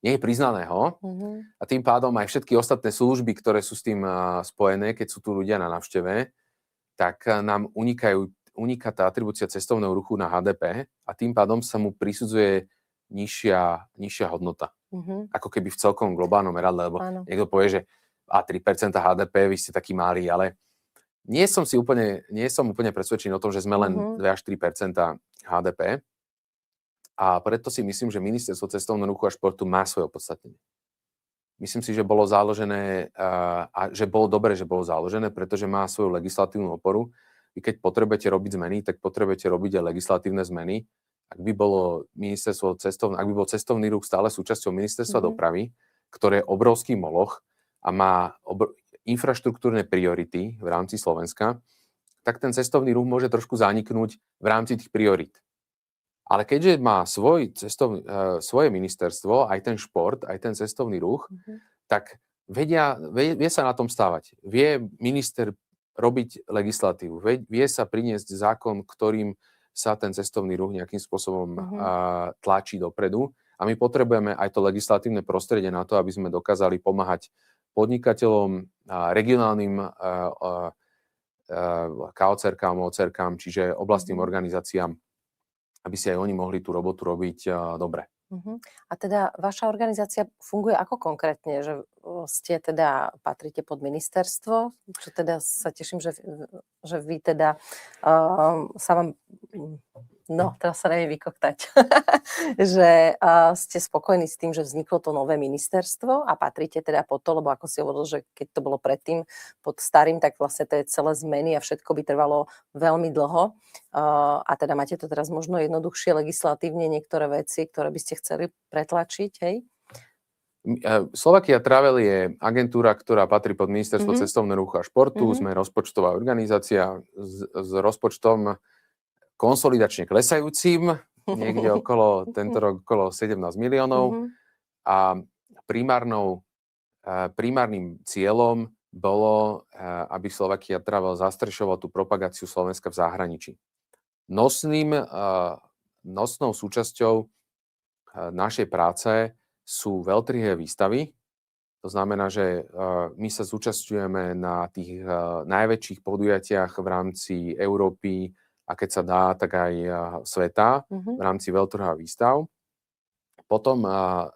nie je priznaného a tým pádom aj všetky ostatné služby, ktoré sú s tým spojené, keď sú tu ľudia na návšteve, tak nám uniká tá atribúcia cestovného ruchu na HDP a tým pádom sa mu prisudzuje nižšia hodnota. Ako keby v celkom globálnom meradle, lebo niekto povie, že 3% HDP, vy ste takí malí, ale nie som úplne presvedčený o tom, že sme len 2 až 3% HDP. A preto si myslím, že Ministerstvo cestovného ruchu a športu má svoje opodstatnenie. Myslím si, že bolo založené a že bolo dobre, že bolo založené, pretože má svoju legislatívnu oporu. Vy keď potrebujete robiť zmeny, tak potrebujete robiť aj legislatívne zmeny. Ak by bol cestovný ruch stále súčasťou ministerstva dopravy, ktoré je obrovský moloch a má infraštruktúrne priority v rámci Slovenska, tak ten cestovný ruch môže trošku zaniknúť v rámci tých priorít. Ale keďže má svoje ministerstvo, aj ten šport, aj ten cestovný ruch, tak vie sa na tom stávať. Vie minister robiť legislatívu, vie sa priniesť zákon, ktorým sa ten cestovný ruch nejakým spôsobom tlačí dopredu. A my potrebujeme aj to legislatívne prostredie na to, aby sme dokázali pomáhať podnikateľom, regionálnym KOCR-kám, OCR-kám, čiže oblastným organizáciám, aby si aj oni mohli tú robotu robiť dobre. A teda vaša organizácia funguje ako konkrétne? Že ste teda, patríte pod ministerstvo? Čo teda sa teším, že vy teda sa vám... No, teraz sa neviem vykoktať. Že ste spokojní s tým, že vzniklo to nové ministerstvo a patríte teda pod to, lebo ako si hovoril, že keď to bolo predtým pod starým, tak vlastne to je celé zmeny a všetko by trvalo veľmi dlho. A teda máte to teraz možno jednoduchšie legislatívne niektoré veci, ktoré by ste chceli pretlačiť, hej? Slovakia Travel je agentúra, ktorá patrí pod Ministerstvo cestovného ruchu a športu. Sme rozpočtová organizácia s rozpočtom konsolidačne klesajúcim, niekde tento rok okolo 17 miliónov. A primárnym cieľom bolo, aby Slovakia Travel zastrešoval tú propagáciu Slovenska v zahraničí. Nosnou súčasťou našej práce sú veľtrhé výstavy. To znamená, že my sa zúčastňujeme na tých najväčších podujatiach v rámci Európy a keď sa dá, tak aj sveta v rámci veľtrhu a výstav. Potom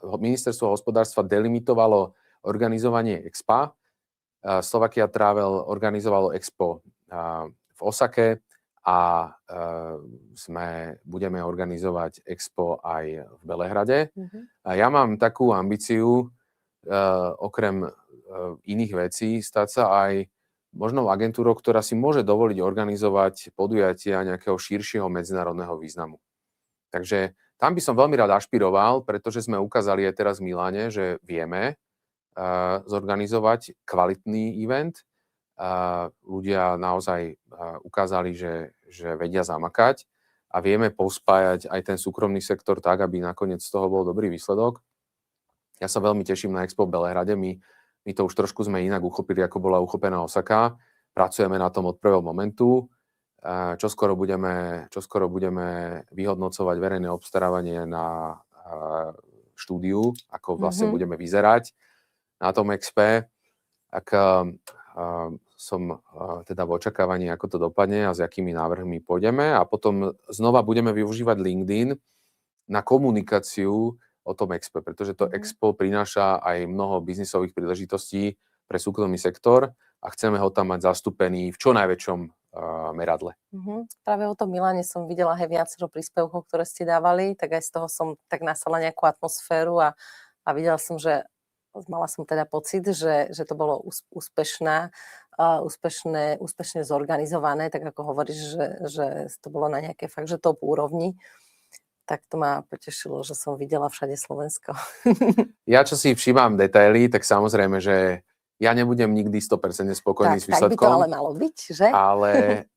Ministerstvo hospodárstva delimitovalo organizovanie Expa. Slovakia Travel organizovalo Expo v Osake a budeme organizovať Expo aj v Belehrade. A ja mám takú ambíciu, okrem iných vecí, stať sa aj možno agentúrou, ktorá si môže dovoliť organizovať podujatia nejakého širšieho medzinárodného významu. Takže tam by som veľmi rád ašpiroval, pretože sme ukázali aj teraz v Miláne, že vieme zorganizovať kvalitný event. Ľudia naozaj ukázali, že vedia zamakať a vieme pospájať aj ten súkromný sektor tak, aby nakoniec z toho bol dobrý výsledok. Ja sa veľmi teším na Expo v Belehrade. My to už trošku sme inak uchopili, ako bola uchopená Osaka. Pracujeme na tom od prvého momentu. Čoskoro budeme vyhodnocovať verejné obstarávanie na štúdiu, ako vlastne budeme vyzerať na tom Expe. Som teda v očakávaní, ako to dopadne a s akými návrhmi pôjdeme. A potom znova budeme využívať LinkedIn na komunikáciu o tom Expe, pretože to Expo prináša aj mnoho biznisových príležitostí pre súkromný sektor a chceme ho tam mať zastúpený v čo najväčšom meradle. Práve o tom Miláne som videla aj viacero príspevkov, ktoré ste dávali, tak aj z toho som tak nasala nejakú atmosféru a videla som, že mala som teda pocit, že to bolo úspešne zorganizované, tak ako hovoríš, že to bolo na nejaké fakt, že top úrovni. Tak to ma potešilo, že som videla všade Slovensko. Ja, čo si všímam detaily, tak samozrejme, že ja nebudem nikdy 100% spokojný s výsledkom. Tak by to ale malo byť, že?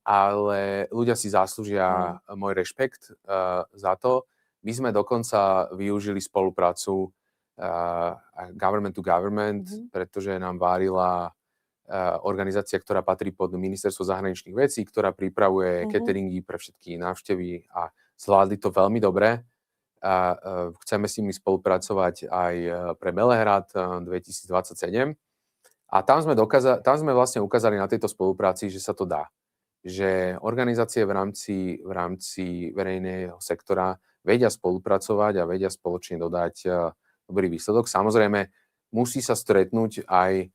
Ale ľudia si zaslúžia môj rešpekt za to. My sme dokonca využili spoluprácu government to government, pretože nám várila organizácia, ktorá patrí pod Ministerstvo zahraničných vecí, ktorá pripravuje cateringy pre všetky návštevy a zvládli to veľmi dobre. Chceme s nimi spolupracovať aj pre Belehrad 2027. A tam sme vlastne ukázali na tejto spolupráci, že sa to dá. Že organizácie v rámci verejného sektora vedia spolupracovať a vedia spoločne dodať dobrý výsledok. Samozrejme, musí sa stretnúť aj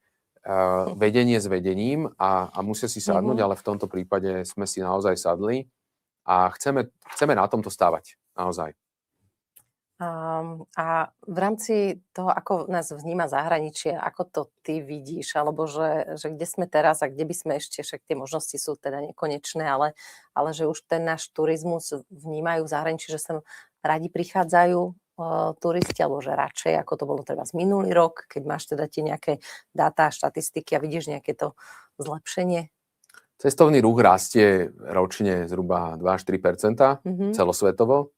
vedenie s vedením a musia si sadnúť, ale v tomto prípade sme si naozaj sadli a chceme na tomto stávať. Naozaj. A v rámci toho, ako nás vníma zahraničie, ako to ty vidíš, alebo že kde sme teraz a kde by sme ešte, však tie možnosti sú teda nekonečné, ale že už ten náš turizmus vnímajú v zahraničí, že sem radi prichádzajú turisti, alebo že radšej, ako to bolo treba z minulý rok, keď máš teda tie nejaké dáta, štatistiky a vidíš nejaké to zlepšenie? Cestovný ruch rastie ročne zhruba 2-3% celosvetovo.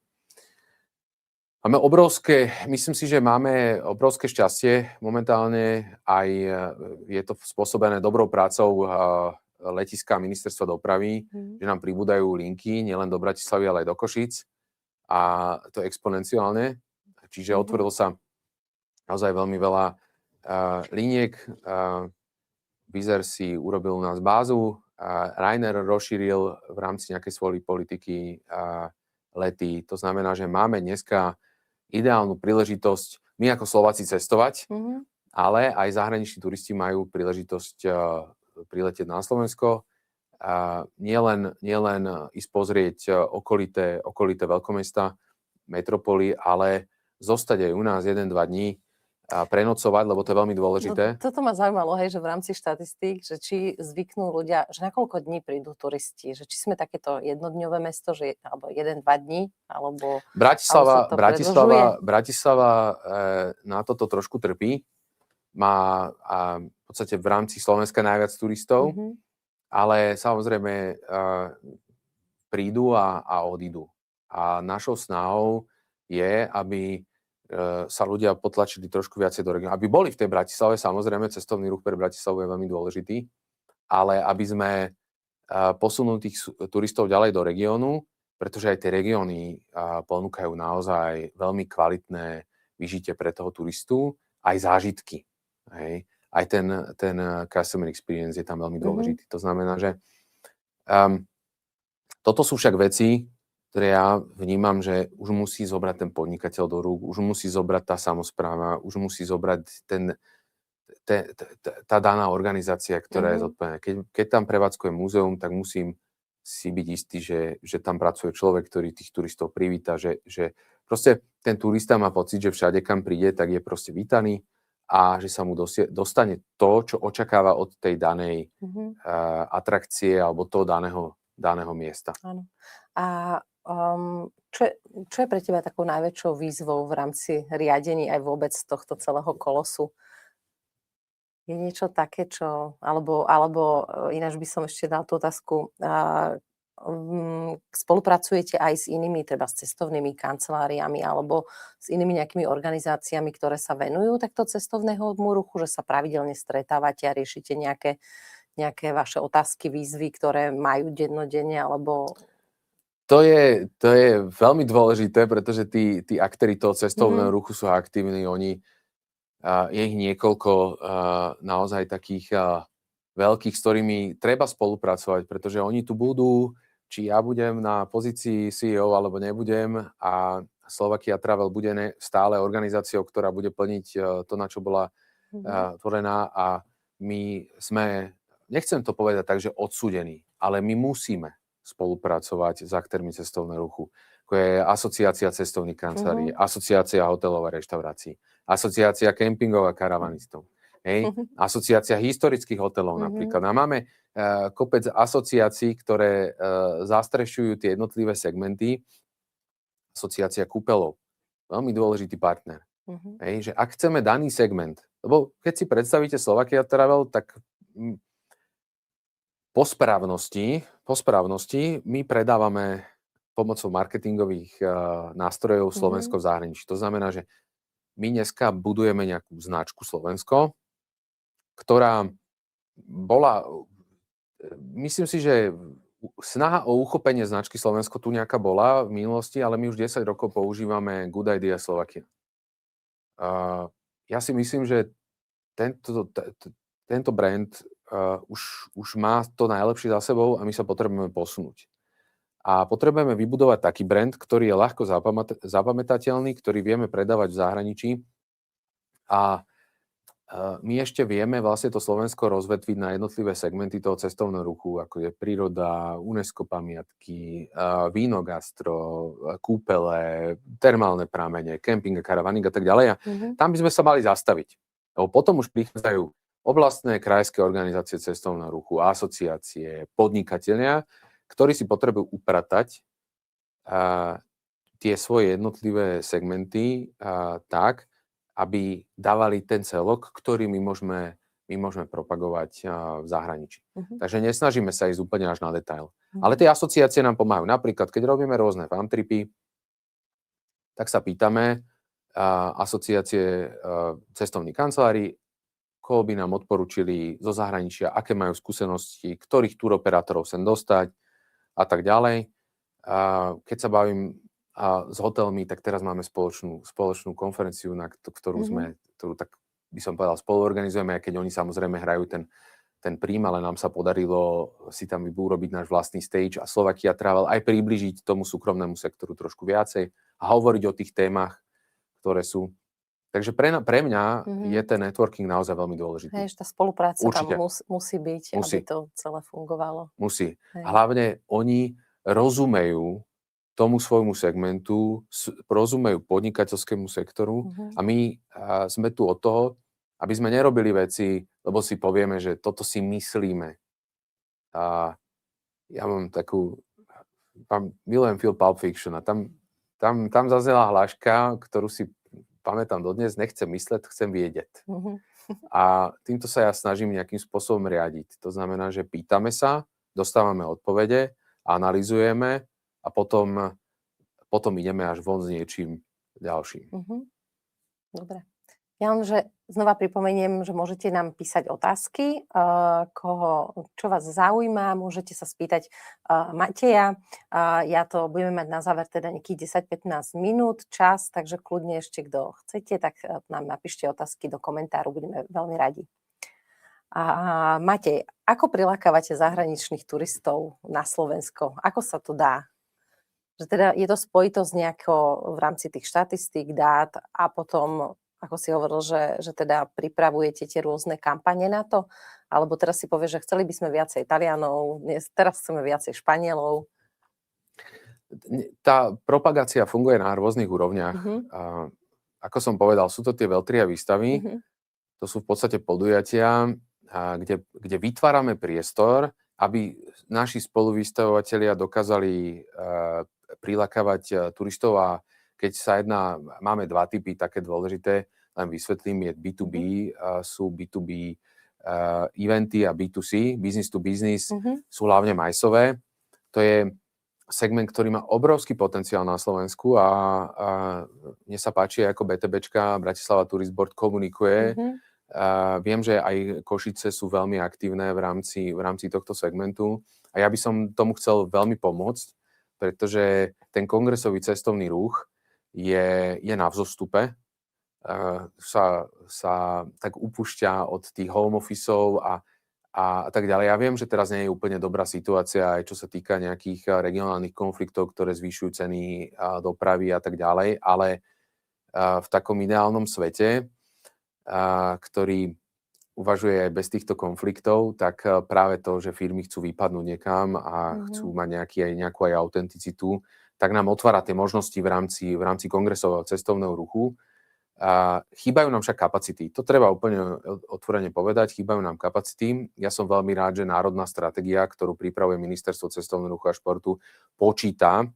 Myslím si, že máme obrovské šťastie momentálne, aj je to spôsobené dobrou prácou letiska ministerstva dopravy, že nám pribúdajú linky nielen do Bratislavy, ale aj do Košíc a to exponenciálne. Čiže otvorilo sa naozaj veľmi veľa liniek. Wizz Air si urobil u nás bázu, Ryanair rozšíril v rámci nejakej svojej politiky lety. To znamená, že máme dneska ideálnu príležitosť my ako Slováci cestovať, ale aj zahraniční turisti majú príležitosť priletieť na Slovensko. Nielen ísť pozrieť okolité veľkomesta, metropoly, ale zostať aj u nás 1-2 dní a prenocovať, lebo to je veľmi dôležité. No, toto ma zaujímalo, hej, že v rámci štatistík, že či zvyknú ľudia, že na koľko dní prídu turisti, že či sme takéto jednodňové mesto, že, alebo 1-2 dní, alebo Bratislava na toto trošku trpí. Má v podstate v rámci Slovenska najviac turistov, ale samozrejme prídu a odídu. A našou snahou je, aby sa ľudia potlačili trošku viacej do regiónu. Aby boli v tej Bratislave, samozrejme, cestovný ruch pre Bratislavu je veľmi dôležitý, ale aby sme posunuli tých turistov ďalej do regiónu, pretože aj tie regióny ponúkajú naozaj veľmi kvalitné vyžitie pre toho turistu, aj zážitky. Hej. Aj ten customer experience je tam veľmi dôležitý. To znamená, že toto sú však veci, ktoré ja vnímam, že už musí zobrať ten podnikateľ do rúk, už musí zobrať tá samospráva, už musí zobrať tá daná organizácia, ktorá je zodpovedná. Keď tam prevádzkuje múzeum, tak musím si byť istý, že tam pracuje človek, ktorý tých turistov privíta, že proste ten turista má pocit, že všade, kam príde, tak je proste vítaný a že sa mu dostane to, čo očakáva od tej danej atrakcie alebo toho daného miesta. Áno. A čo je pre teba takou najväčšou výzvou v rámci riadení aj vôbec tohto celého kolosu? Je niečo také, alebo ináč by som ešte dal tú otázku, spolupracujete aj s inými, treba s cestovnými kanceláriami alebo s inými nejakými organizáciami, ktoré sa venujú takto cestovného ruchu, že sa pravidelne stretávate a riešite nejaké vaše otázky, výzvy, ktoré majú dennodenne, alebo... To je veľmi dôležité, pretože tí aktéri toho cestovného ruchu sú aktívni. Je ich niekoľko naozaj takých veľkých, s ktorými treba spolupracovať, pretože oni tu budú, či ja budem na pozícii CEO alebo nebudem, a Slovakia Travel bude stále organizáciou, ktorá bude plniť to, na čo bola tvorená, a my sme, nechcem to povedať tak, že odsúdení, ale my musíme spolupracovať s aktérmi cestovného ruchu, ako je Asociácia cestovných kancelárií, Asociácia hotelov a reštaurácií, Asociácia kempingov a karavanistov, Asociácia historických hotelov napríklad. A máme kopec asociácií, ktoré zastrešujú tie jednotlivé segmenty. Asociácia kúpeľov, veľmi dôležitý partner. Že ak chceme daný segment, lebo keď si predstavíte Slovakia Travel, tak po správnosti my predávame pomocou marketingových nástrojov Slovensko v zahraničí. To znamená, že my dneska budujeme nejakú značku Slovensko, ktorá bola, myslím si, že snaha o uchopenie značky Slovensko tu nejaká bola v minulosti, ale my už 10 rokov používame Good Idea Slovakia. Ja si myslím, že tento brand už má to najlepšie za sebou a my sa potrebujeme posunúť. A potrebujeme vybudovať taký brand, ktorý je ľahko zapamätateľný, ktorý vieme predávať v zahraničí. A My ešte vieme vlastne to Slovensko rozvetviť na jednotlivé segmenty toho cestovného ruchu, ako je príroda, UNESCO pamiatky, víno, gastro, kúpele, termálne pramene, kemping, karavaning a tak ďalej. A tam by sme sa mali zastaviť. Lebo potom už prichádzajú oblastné, krajské organizácie cestovného ruchu, asociácie, podnikatelia, ktorí si potrebujú upratať tie svoje jednotlivé segmenty tak, aby dávali ten celok, ktorý my môžeme propagovať v zahraničí. Takže nesnažíme sa ísť úplne až na detail. Ale tie asociácie nám pomáhajú. Napríklad, keď robíme rôzne farm tripy, tak sa pýtame asociácie cestovných kancelárií, koho by nám odporúčili zo zahraničia, aké majú skúsenosti, ktorých túroperátorov sem dostať a tak ďalej. Keď sa bavím s hotelmi, tak teraz máme spoločnú konferenciu, ktorú tak by som povedal spoluorganizujeme, aj keď oni samozrejme hrajú ten prím, ale nám sa podarilo si tam urobiť náš vlastný stage a Slovakia Travel aj približiť tomu súkromnému sektoru trošku viacej a hovoriť o tých témach, ktoré sú. Takže pre mňa je ten networking naozaj veľmi dôležitý. Hej, tá spolupráca Určite. tam musí byť, aby to celé fungovalo. Musí. Hej. Hlavne oni rozumejú tomu svojmu segmentu, rozumejú podnikateľskému sektoru a my sme tu od toho, aby sme nerobili veci, lebo si povieme, že toto si myslíme. Ja mám milujem film Pulp Fiction a tam zaznela hláška, ktorú si pamätám dodnes, nechcem mysleť, chcem vedieť. A týmto sa ja snažím nejakým spôsobom riadiť. To znamená, že pýtame sa, dostávame odpovede, analyzujeme a potom ideme až von s niečím ďalším. Dobre. Ja vám, že znova pripomeniem, že môžete nám písať otázky, čo vás zaujíma, môžete sa spýtať Mateja. Ja to budeme mať na záver teda nejakých 10-15 minút čas, takže kľudne ešte, kto chcete, tak nám napíšte otázky do komentáru, budeme veľmi radi. Matej, ako prilákavate zahraničných turistov na Slovensko? Ako sa to dá? Že teda je to spojitosť nejako v rámci tých štatistík, dát a potom, ako si hovoril, že teda pripravujete tie rôzne kampane na to? Alebo teraz si povieš, že chceli by sme viacej Talianov, teraz chceme viacej Španielov? Tá propagácia funguje na rôznych úrovniach. Ako som povedal, sú to tie veľtria výstavy. To sú v podstate podujatia, kde vytvárame priestor, aby naši spoluvýstavovatelia dokázali prilákavať turistov a keď sa máme dva typy také dôležité, len vysvetlím, je B2B, sú B2B eventy a B2C, business to business, sú hlavne majsové. To je segment, ktorý má obrovský potenciál na Slovensku a mne sa páči, ako BTBčka, Bratislava Tourist Board komunikuje. Viem, že aj Košice sú veľmi aktívne v rámci tohto segmentu a ja by som tomu chcel veľmi pomôcť, pretože ten kongresový cestovný ruch je na vzostupe, sa tak upúšťa od tých home officeov a tak ďalej. Ja viem, že teraz nie je úplne dobrá situácia, aj čo sa týka nejakých regionálnych konfliktov, ktoré zvyšujú ceny dopravy a tak ďalej, ale v takom ideálnom svete, ktorý uvažuje aj bez týchto konfliktov, tak práve to, že firmy chcú vypadnúť niekam a chcú mať nejakú aj autenticitu, tak nám otvára tie možnosti v rámci kongresového cestovného ruchu. Chýbajú nám však kapacity. To treba úplne otvorene povedať. Chýbajú nám kapacity. Ja som veľmi rád, že národná stratégia, ktorú pripravuje Ministerstvo cestovného ruchu a športu, počíta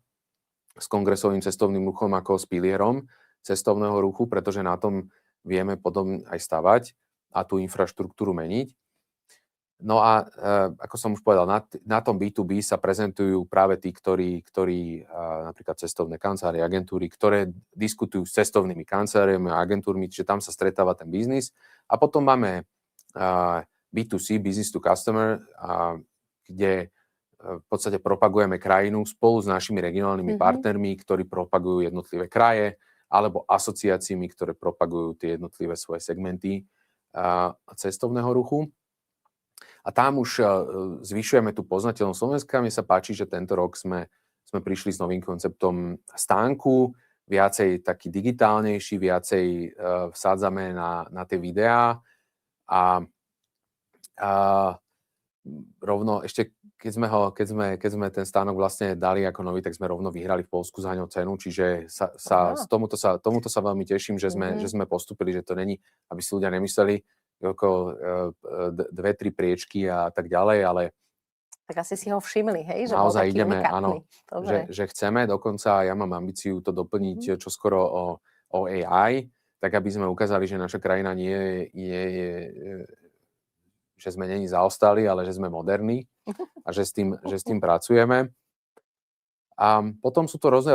s kongresovým cestovným ruchom ako s pilierom cestovného ruchu, pretože na tom vieme potom aj stavať a tú infraštruktúru meniť. No a ako som už povedal, na tom B2B sa prezentujú práve tí, ktorí napríklad cestovné kancelárie, agentúry, ktoré diskutujú s cestovnými kanceláriami a agentúrmi, čiže tam sa stretáva ten biznis. A potom máme B2C, business to customer, kde v podstate propagujeme krajinu spolu s našimi regionálnymi partnermi, ktorí propagujú jednotlivé kraje, alebo asociáciami, ktoré propagujú tie jednotlivé svoje segmenty cestovného ruchu. A tam už zvyšujeme tú poznateľnosť Slovenska. Mne sa páči, že tento rok sme prišli s novým konceptom stánku, viacej taký digitálnejší, viacej vsádzame na tie videá A rovno ešte, keď sme ten stánok vlastne dali ako nový, tak sme rovno vyhrali v Poľsku za ňou cenu, čiže tomuto sa veľmi teším, že sme postupili, že to není, aby si ľudia nemysleli ako 2-3 priečky a tak ďalej, ale tak asi si ho všimli, hej? Že naozaj bol taký ideme, unikátny. áno, že chceme, dokonca ja mám ambíciu to doplniť čoskoro o AI, tak aby sme ukázali, že naša krajina nie je že sme není zaostali, ale že sme moderní a že s tým pracujeme. A potom sú to rôzne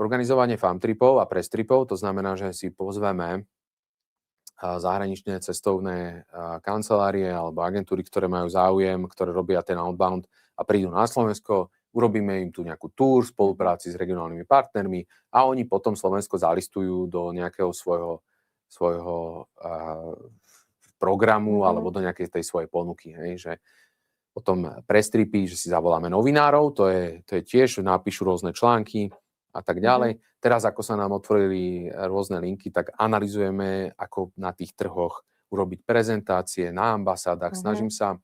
organizovanie farm tripov a press tripov, to znamená, že si pozveme zahraničné cestovné kancelárie alebo agentúry, ktoré majú záujem, ktoré robia ten outbound a prídu na Slovensko, urobíme im tu nejakú túr v spolupráci s regionálnymi partnermi a oni potom Slovensko zalistujú do nejakého svojho programu alebo do nejakej tej svojej ponuky. Hej, že potom press tripy, že si zavoláme novinárov, to je tiež, napíšu rôzne články a tak ďalej. Teraz, ako sa nám otvorili rôzne linky, tak analyzujeme, ako na tých trhoch urobiť prezentácie na ambasádach. Snažím sa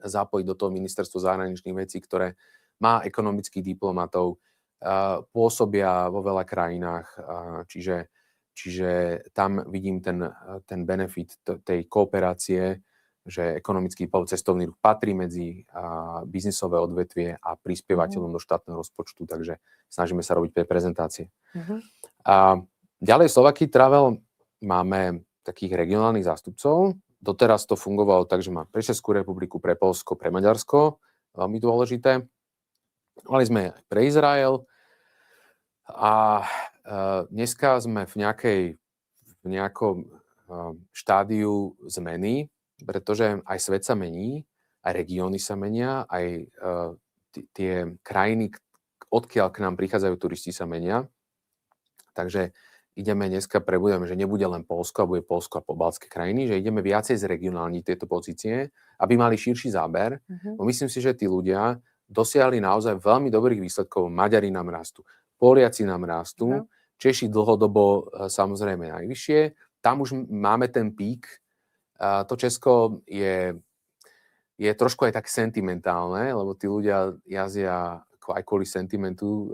zapojiť do toho ministerstvo zahraničných vecí, ktoré má ekonomických diplomatov, pôsobia vo veľa krajinách, čiže tam vidím ten benefit tej kooperácie, že ekonomický cestovný ruch patrí medzi biznisové odvetvie a prispievateľom do štátneho rozpočtu, takže snažíme sa robiť prezentácie. A ďalej Slovakia Travel máme takých regionálnych zástupcov. Doteraz to fungovalo tak, že má pre Českú republiku, pre Poľsko, pre Maďarsko, veľmi dôležité. Mali sme aj pre Izrael a dneska sme v nejakom štádiu zmeny, pretože aj svet sa mení, aj regióny sa menia, aj tie krajiny, odkiaľ k nám prichádzajú turisti, sa menia. Takže prebudeme, že nebude len Poľsko, a bude Poľsko a pobaltské krajiny, že ideme viacej zregionálniť tieto pozície, aby mali širší záber. Myslím si, že tí ľudia dosiahli naozaj veľmi dobrých výsledkov. Maďari nám rastú, Poliaci nám rastú, Češi dlhodobo samozrejme najvyššie. Tam už máme ten pík. To Česko je trošku aj tak sentimentálne, lebo tí ľudia jazdia aj kvôli sentimentu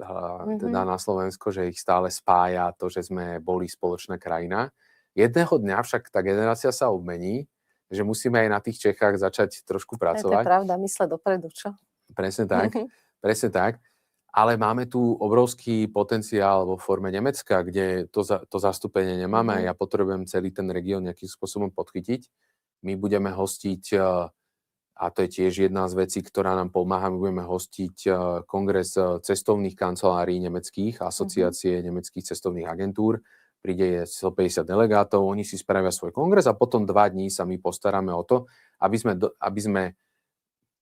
teda na Slovensko, že ich stále spája to, že sme boli spoločná krajina. Jedného dňa však tá generácia sa obmení, že musíme aj na tých Čechách začať trošku pracovať. To je pravda, mysle dopredu, čo? Presne tak. Ale máme tu obrovský potenciál vo forme Nemecka, kde to zastúpenie nemáme a ja potrebujem celý ten región nejakým spôsobom podchytiť. My budeme hostiť, a to je tiež jedna z vecí, ktorá nám pomáha, my budeme hostiť kongres cestovných kancelárií nemeckých, asociácie nemeckých cestovných agentúr. Príde 150 delegátov, oni si spravia svoj kongres a potom 2 dní sa my postaráme o to, aby sme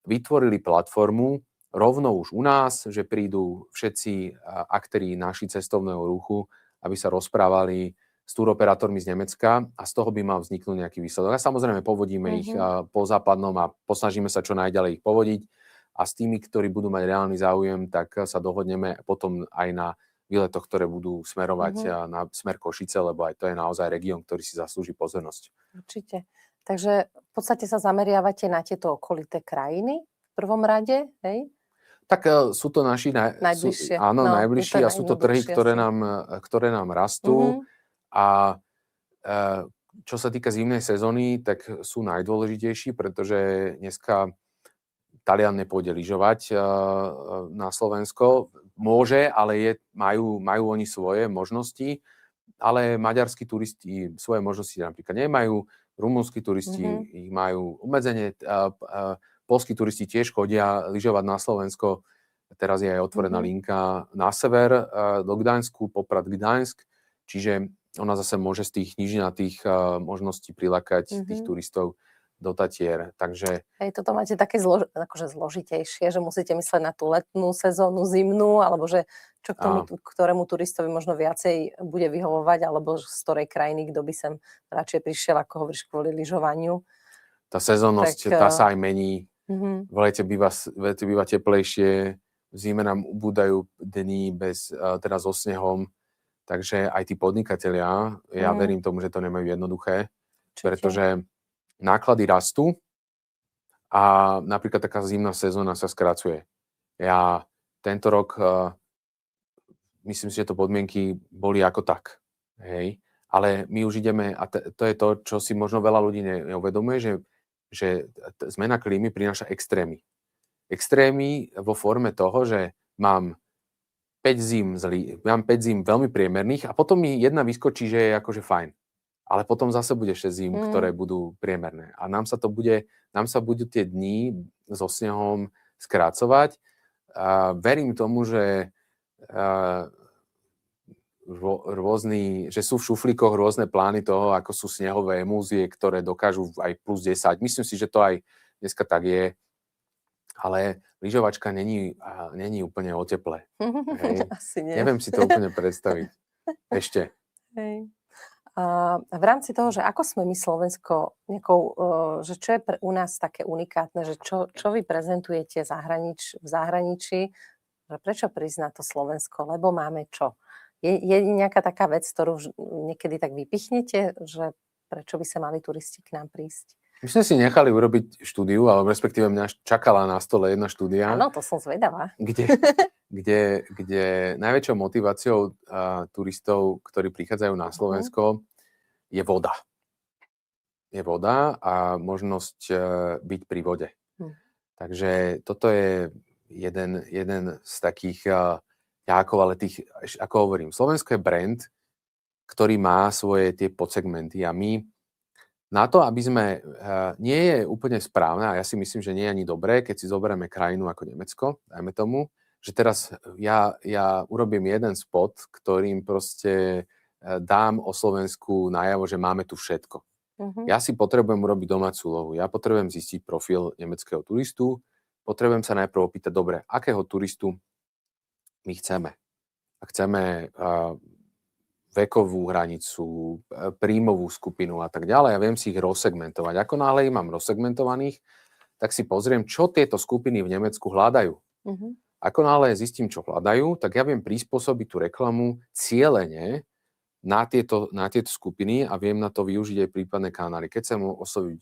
vytvorili platformu rovno už u nás, že prídu všetci aktéri naši cestovného ruchu, aby sa rozprávali s turoperátormi z Nemecka a z toho by mal vzniknúť nejaký výsledok. A samozrejme povodíme ich po západnom a posnažíme sa čo najďalej ich povodiť a s tými, ktorí budú mať reálny záujem, tak sa dohodneme potom aj na výletoch, ktoré budú smerovať na smer Košice, lebo aj to je naozaj región, ktorý si zaslúži pozornosť. Určite. Takže v podstate sa zameriavate na tieto okolité krajiny v prvom rade, hej? Tak sú to naši najbližšie. Áno, najbližší a sú to trhy, ktoré nám rastú. A čo sa týka zimnej sezóny, tak sú najdôležitejší, pretože dneska Talian nepôjde lyžovať na Slovensko. Môže, ale majú oni svoje možnosti, ale maďarskí turisti svoje možnosti napríklad nemajú, rumunskí turisti ich majú obmedzenie, poľskí turisti tiež chodia lyžovať na Slovensko. Teraz je aj otvorená linka na sever do Gdaňsku, Poprad Gdaňsk. Čiže ona zase môže z tých nížinatých možností prilákať tých turistov do Tatier. Takže toto máte také akože zložitejšie, že musíte mysleť na tú letnú sezónu, zimnú, alebo že čo k ktorému turistovi možno viacej bude vyhovovať, alebo z ktorej krajiny, kto by sem radšej prišiel, ako hovoríš, kvôli lyžovaniu. Tá sezónnosť, tá sa aj mení. V lete býva teplejšie, v zime nám ubúdajú dní teda so snehom, takže aj tí podnikatelia, ja verím tomu, že to nemajú jednoduché, pretože náklady rastú a napríklad taká zimná sezóna sa skracuje. Ja tento rok, myslím si, že to podmienky boli ako tak. Hej. Ale my už ideme, a to je to, čo si možno veľa ľudí neuvedomuje, že zmena klímy prináša extrémy. Extrémy vo forme toho, že mám 5 zím veľmi priemerných a potom mi jedna vyskočí, že je akože fajn. Ale potom zase bude 6 zím, ktoré budú priemerné. A nám sa budú tie dni so snehom skrácovať. A verím tomu, že že sú v šuflíkoch rôzne plány toho, ako sú snehové emúzie, ktoré dokážu aj plus 10. Myslím si, že to aj dneska tak je. Ale lyžovačka není úplne o teple. Asi nie. Neviem si to úplne predstaviť. Ešte. Hej. V rámci toho, že ako sme my Slovensko, že čo je u nás také unikátne, že čo vy prezentujete v zahraničí, že prečo prísť na to Slovensko, lebo máme čo? Je nejaká taká vec, ktorú niekedy tak vypichnete, že prečo by sa mali turisti k nám prísť? My sme si nechali urobiť štúdiu, alebo respektíve mňa čakala na stole jedna štúdia. Áno, to som zvedavá. Kde najväčšou motiváciou turistov, ktorí prichádzajú na Slovensko, je voda. Je voda a možnosť byť pri vode. Takže toto je jeden z takých ďákov, ale tých, ako hovorím, Slovensko je brand, ktorý má svoje tie podsegmenty a my na to, aby sme, nie je úplne správne, a ja si myslím, že nie je ani dobré, keď si zoberieme krajinu ako Nemecko, dajme tomu, že teraz ja urobím jeden spot, ktorým proste dám o Slovensku najavo, že máme tu všetko. Ja si potrebujem urobiť domácu úlohu, ja potrebujem zistiť profil nemeckého turistu, potrebujem sa najprv opýtať, dobre, akého turistu my chceme. A chceme vekovú hranicu, príjmovú skupinu a tak ďalej. Ja viem si ich rozsegmentovať. Ako náhle ich mám rozsegmentovaných, tak si pozriem, čo tieto skupiny v Nemecku hľadajú. Ako náhle zistím, čo hľadajú, tak ja viem prispôsobiť tú reklamu cieľene na tieto skupiny a viem na to využiť aj prípadné kanály. Keď chcem osloviť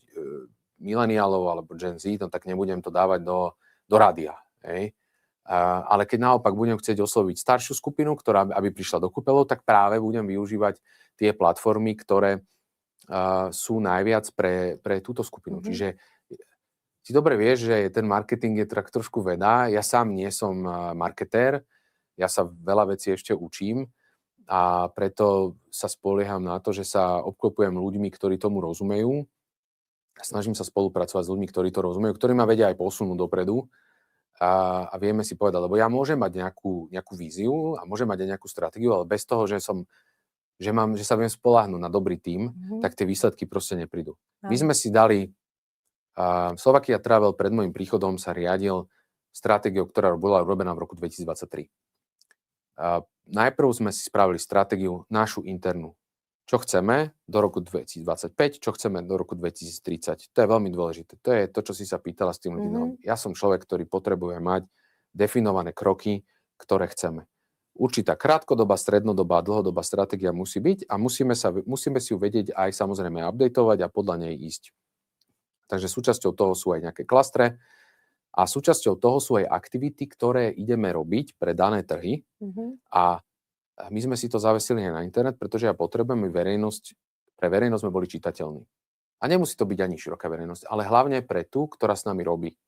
mileniálov alebo Gen Z, no tak nebudem to dávať do rádia. Hej? Ale keď naopak budem chcieť osloviť staršiu skupinu, ktorá aby prišla do kúpeľov, tak práve budem využívať tie platformy, ktoré sú najviac pre túto skupinu. Čiže si dobre vieš, že ten marketing je tak trošku veda. Ja sám nie som marketér, ja sa veľa vecí ešte učím a preto sa spolieham na to, že sa obklopujem ľuďmi, ktorí tomu rozumejú. Snažím sa spolupracovať s ľuďmi, ktorí to rozumejú, ktorí ma vedia aj posunúť dopredu. A vieme si povedať, lebo ja môžem mať nejakú víziu a môžem mať aj nejakú stratégiu, ale bez toho, že sa viem spoľahnúť na dobrý tím, tak tie výsledky proste neprídu. My sme si dali, Slovakia Travel pred môjim príchodom sa riadil stratégiou, ktorá bola robená v roku 2023. Najprv sme si spravili stratégiu našu internú. Čo chceme do roku 2025, čo chceme do roku 2030. To je veľmi dôležité. To je to, čo si sa pýtala s tým ľuďom. Ja som človek, ktorý potrebuje mať definované kroky, ktoré chceme. Určitá krátkodobá, strednodobá, dlhodobá stratégia musí byť a musíme si ju vedieť aj samozrejme updateovať a podľa nej ísť. Takže súčasťou toho sú aj nejaké klastre a súčasťou toho sú aj aktivity, ktoré ideme robiť pre dané trhy a my sme si to zavesili aj na internet, pretože ja potrebujem pre verejnosť sme boli čitateľní. A nemusí to byť ani široká verejnosť, ale hlavne pre tú, ktorá s nami robí.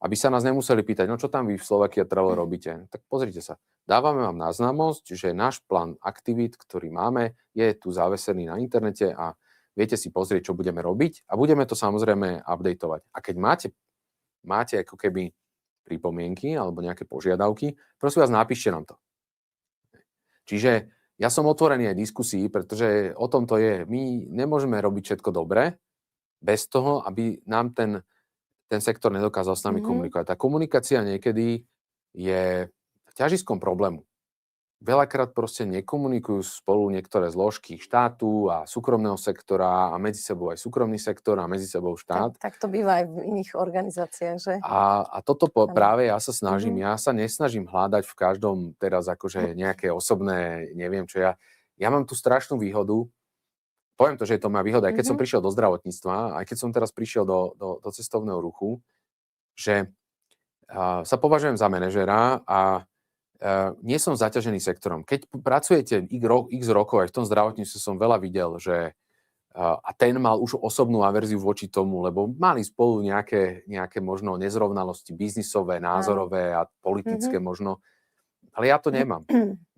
Aby sa nás nemuseli pýtať, no čo tam vy v Slovakia Travel robíte? Tak pozrite sa. Dávame vám na známosť, že náš plán aktivít, ktorý máme, je tu zavesený na internete a viete si pozrieť, čo budeme robiť a budeme to samozrejme updateovať. A keď máte ako keby pripomienky alebo nejaké požiadavky, prosím vás, napíšte nám to. Čiže ja som otvorený aj diskusii, pretože o tom to je. My nemôžeme robiť všetko dobre bez toho, aby nám ten sektor nedokázal s nami komunikovať. Tá komunikácia niekedy je ťažiskom problému. Veľakrát proste nekomunikujú spolu niektoré zložky štátu a súkromného sektora a medzi sebou aj súkromný sektor a medzi sebou štát. Tak to býva aj v iných organizáciách, že? A toto práve ja sa snažím. Ja sa nesnažím hľadať v každom teraz akože nejaké osobné, neviem čo ja. Ja mám tú strašnú výhodu, poviem to, že je to moja výhoda, aj keď som Mhm. prišiel do zdravotníctva, aj keď som teraz prišiel do cestovného ruchu, že sa považujem za manažera a nie som zaťažený sektorom. Keď pracujete x rokov, aj v tom zdravotníctve som veľa videl, že a ten mal už osobnú averziu voči tomu, lebo mali spolu nejaké možno nezrovnalosti biznisové, názorové a politické možno. Ale ja to nemám.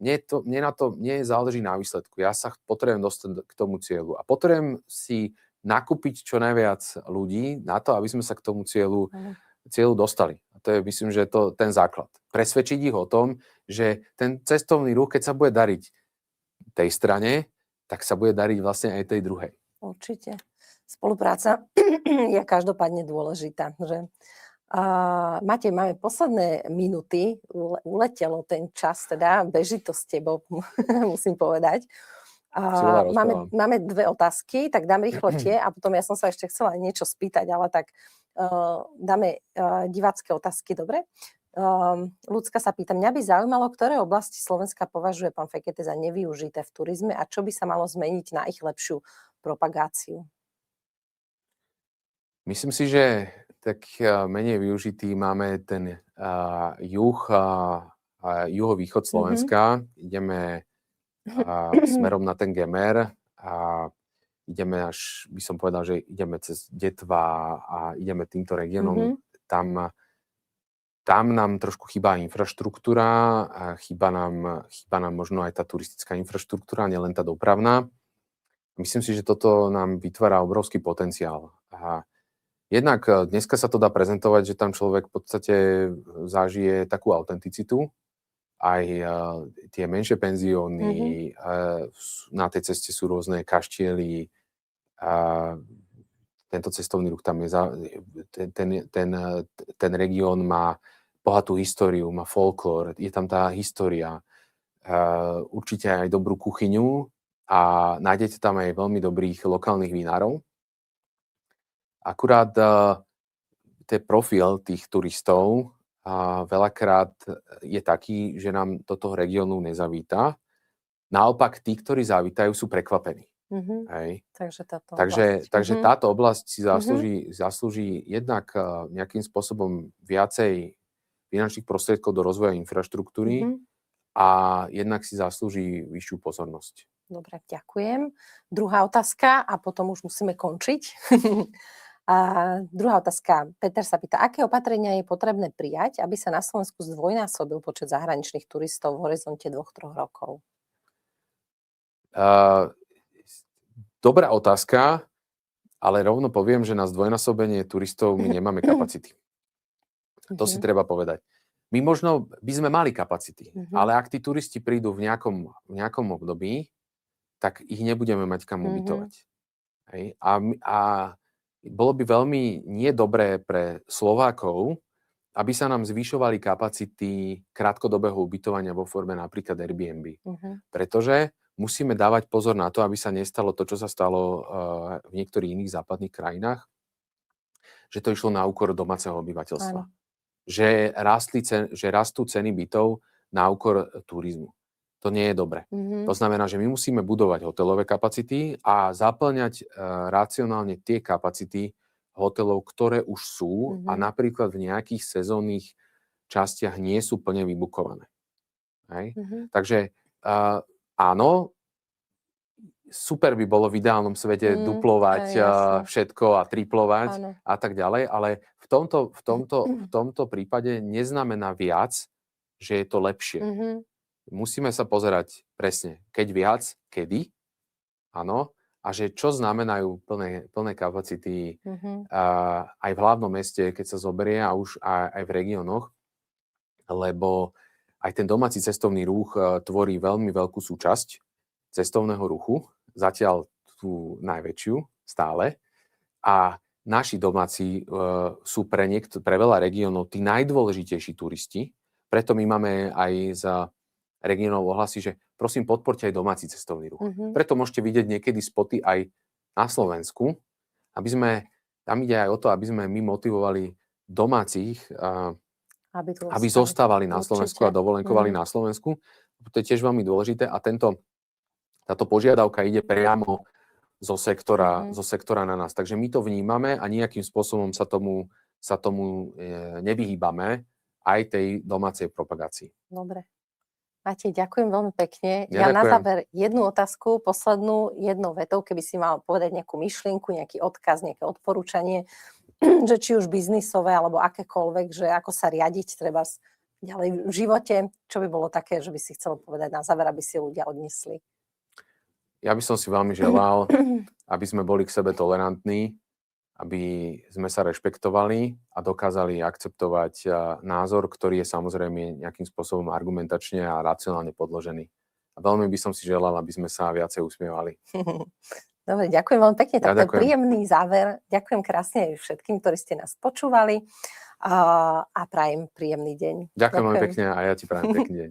Mne na to nie záleží na výsledku. Ja sa potrebujem dostať k tomu cieľu. A potrebujem si nakúpiť čo najviac ľudí na to, aby sme sa k tomu cieľu dostali. A to je, myslím, že to ten základ. Presvedčiť ich o tom, že ten cestovný ruch, keď sa bude dariť tej strane, tak sa bude dariť vlastne aj tej druhej. Určite. Spolupráca je každopádne dôležitá. Že? Matej, máme posledné minúty, uletelo ten čas, teda beží to s tebou, musím povedať. Máme 2 otázky, tak dám rýchlo tie a potom ja som sa ešte chcela niečo spýtať, ale tak dáme divácké otázky, dobre? Ľudská sa pýta, mňa by zaujímalo, ktoré oblasti Slovenska považuje pán Fekete za nevyužité v turizme a čo by sa malo zmeniť na ich lepšiu propagáciu? Myslím si, že tak menej využitý máme ten juhovýchod Slovenska. Ideme smerom na ten Gemer a ideme až, by som povedal, že ideme cez Detva a ideme týmto regiónom. Tam nám trošku chýba infraštruktúra a chýba nám možno aj tá turistická infraštruktúra, nielen tá dopravná. Myslím si, že toto nám vytvára obrovský potenciál. A jednak dneska sa to dá prezentovať, že tam človek v podstate zažije takú autenticitu. Aj tie menšie penzióny, na tej ceste sú rôzne kaštiely. Tento cestovný ruch tam je, ten región má bohatú históriu, má folklór, je tam tá história. Určite aj dobrú kuchyňu a nájdete tam aj veľmi dobrých lokálnych vinárov. Akurát ten profil tých turistov veľakrát je taký, že nám do toho regiónu nezavíta. Naopak tí, ktorí zavítajú, sú prekvapení. Hej. Takže táto oblasť si zaslúži jednak nejakým spôsobom viacej finančných prostriedkov do rozvoja infraštruktúry a jednak si zaslúži vyššiu pozornosť. Dobre, ďakujem. Druhá otázka a potom už musíme končiť. A druhá otázka. Peter sa pýta, aké opatrenia je potrebné prijať, aby sa na Slovensku zdvojnásobil počet zahraničných turistov v horizonte 2-3 rokov? Dobrá otázka, ale rovno poviem, že na zdvojnásobenie turistov my nemáme kapacity. To si treba povedať. My možno by sme mali kapacity, ale ak tí turisti prídu v nejakom období, tak ich nebudeme mať kam ubytovať. Hej? A bolo by veľmi nedobré pre Slovákov, aby sa nám zvyšovali kapacity krátkodobého ubytovania vo forme napríklad Airbnb. Pretože musíme dávať pozor na to, aby sa nestalo to, čo sa stalo v niektorých iných západných krajinách, že to išlo na úkor domáceho obyvateľstva. Že rastú ceny bytov na úkor turizmu. To nie je dobre. To znamená, že my musíme budovať hotelové kapacity a zaplňať racionálne tie kapacity hotelov, ktoré už sú a napríklad v nejakých sezónnych častiach nie sú plne vybukované. Hej? Takže áno, super by bolo v ideálnom svete duplovať všetko a triplovať a tak ďalej, ale v tomto prípade neznamená viac, že je to lepšie. Musíme sa pozerať presne, keď viac, kedy, áno, a že čo znamenajú plné kapacity aj v hlavnom meste, keď sa zoberie a už aj v regiónoch, lebo aj ten domáci cestovný ruch tvorí veľmi veľkú súčasť cestovného ruchu, zatiaľ tú najväčšiu stále. A naši domáci sú pre veľa regiónov tí najdôležitejší turisti, preto my máme aj z regiónov ohlasy, že prosím, podporte aj domáci cestovný ruch. Preto môžete vidieť niekedy spoty aj na Slovensku, tam ide aj o to, aby sme my motivovali domácich, aby zostávali na Slovensku a dovolenkovali na Slovensku. To je tiež veľmi dôležité a táto požiadavka ide priamo zo sektora na nás. Takže my to vnímame a nejakým spôsobom sa tomu nevyhýbame aj tej domácej propagácii. Dobre. Matej, ďakujem veľmi pekne. Ja Na ďakujem. záver jednu otázku, poslednú, jednou vetou, keby si mal povedať nejakú myšlienku, nejaký odkaz, nejaké odporúčanie, že či už biznisové, alebo akékoľvek, že ako sa riadiť treba ďalej v živote, čo by bolo také, že by si chcel povedať na záver, aby si ľudia odnesli. Ja by som si veľmi želal, aby sme boli k sebe tolerantní, aby sme sa rešpektovali a dokázali akceptovať názor, ktorý je samozrejme nejakým spôsobom argumentačne a racionálne podložený. A veľmi by som si želal, aby sme sa viacej usmievali. Dobre, ďakujem veľmi pekne. Tak to je ďakujem. príjemný záver. Ďakujem krásne aj všetkým, ktorí ste nás počúvali a prajem príjemný deň. Ďakujem veľmi pekne a ja ti prajem pekný deň.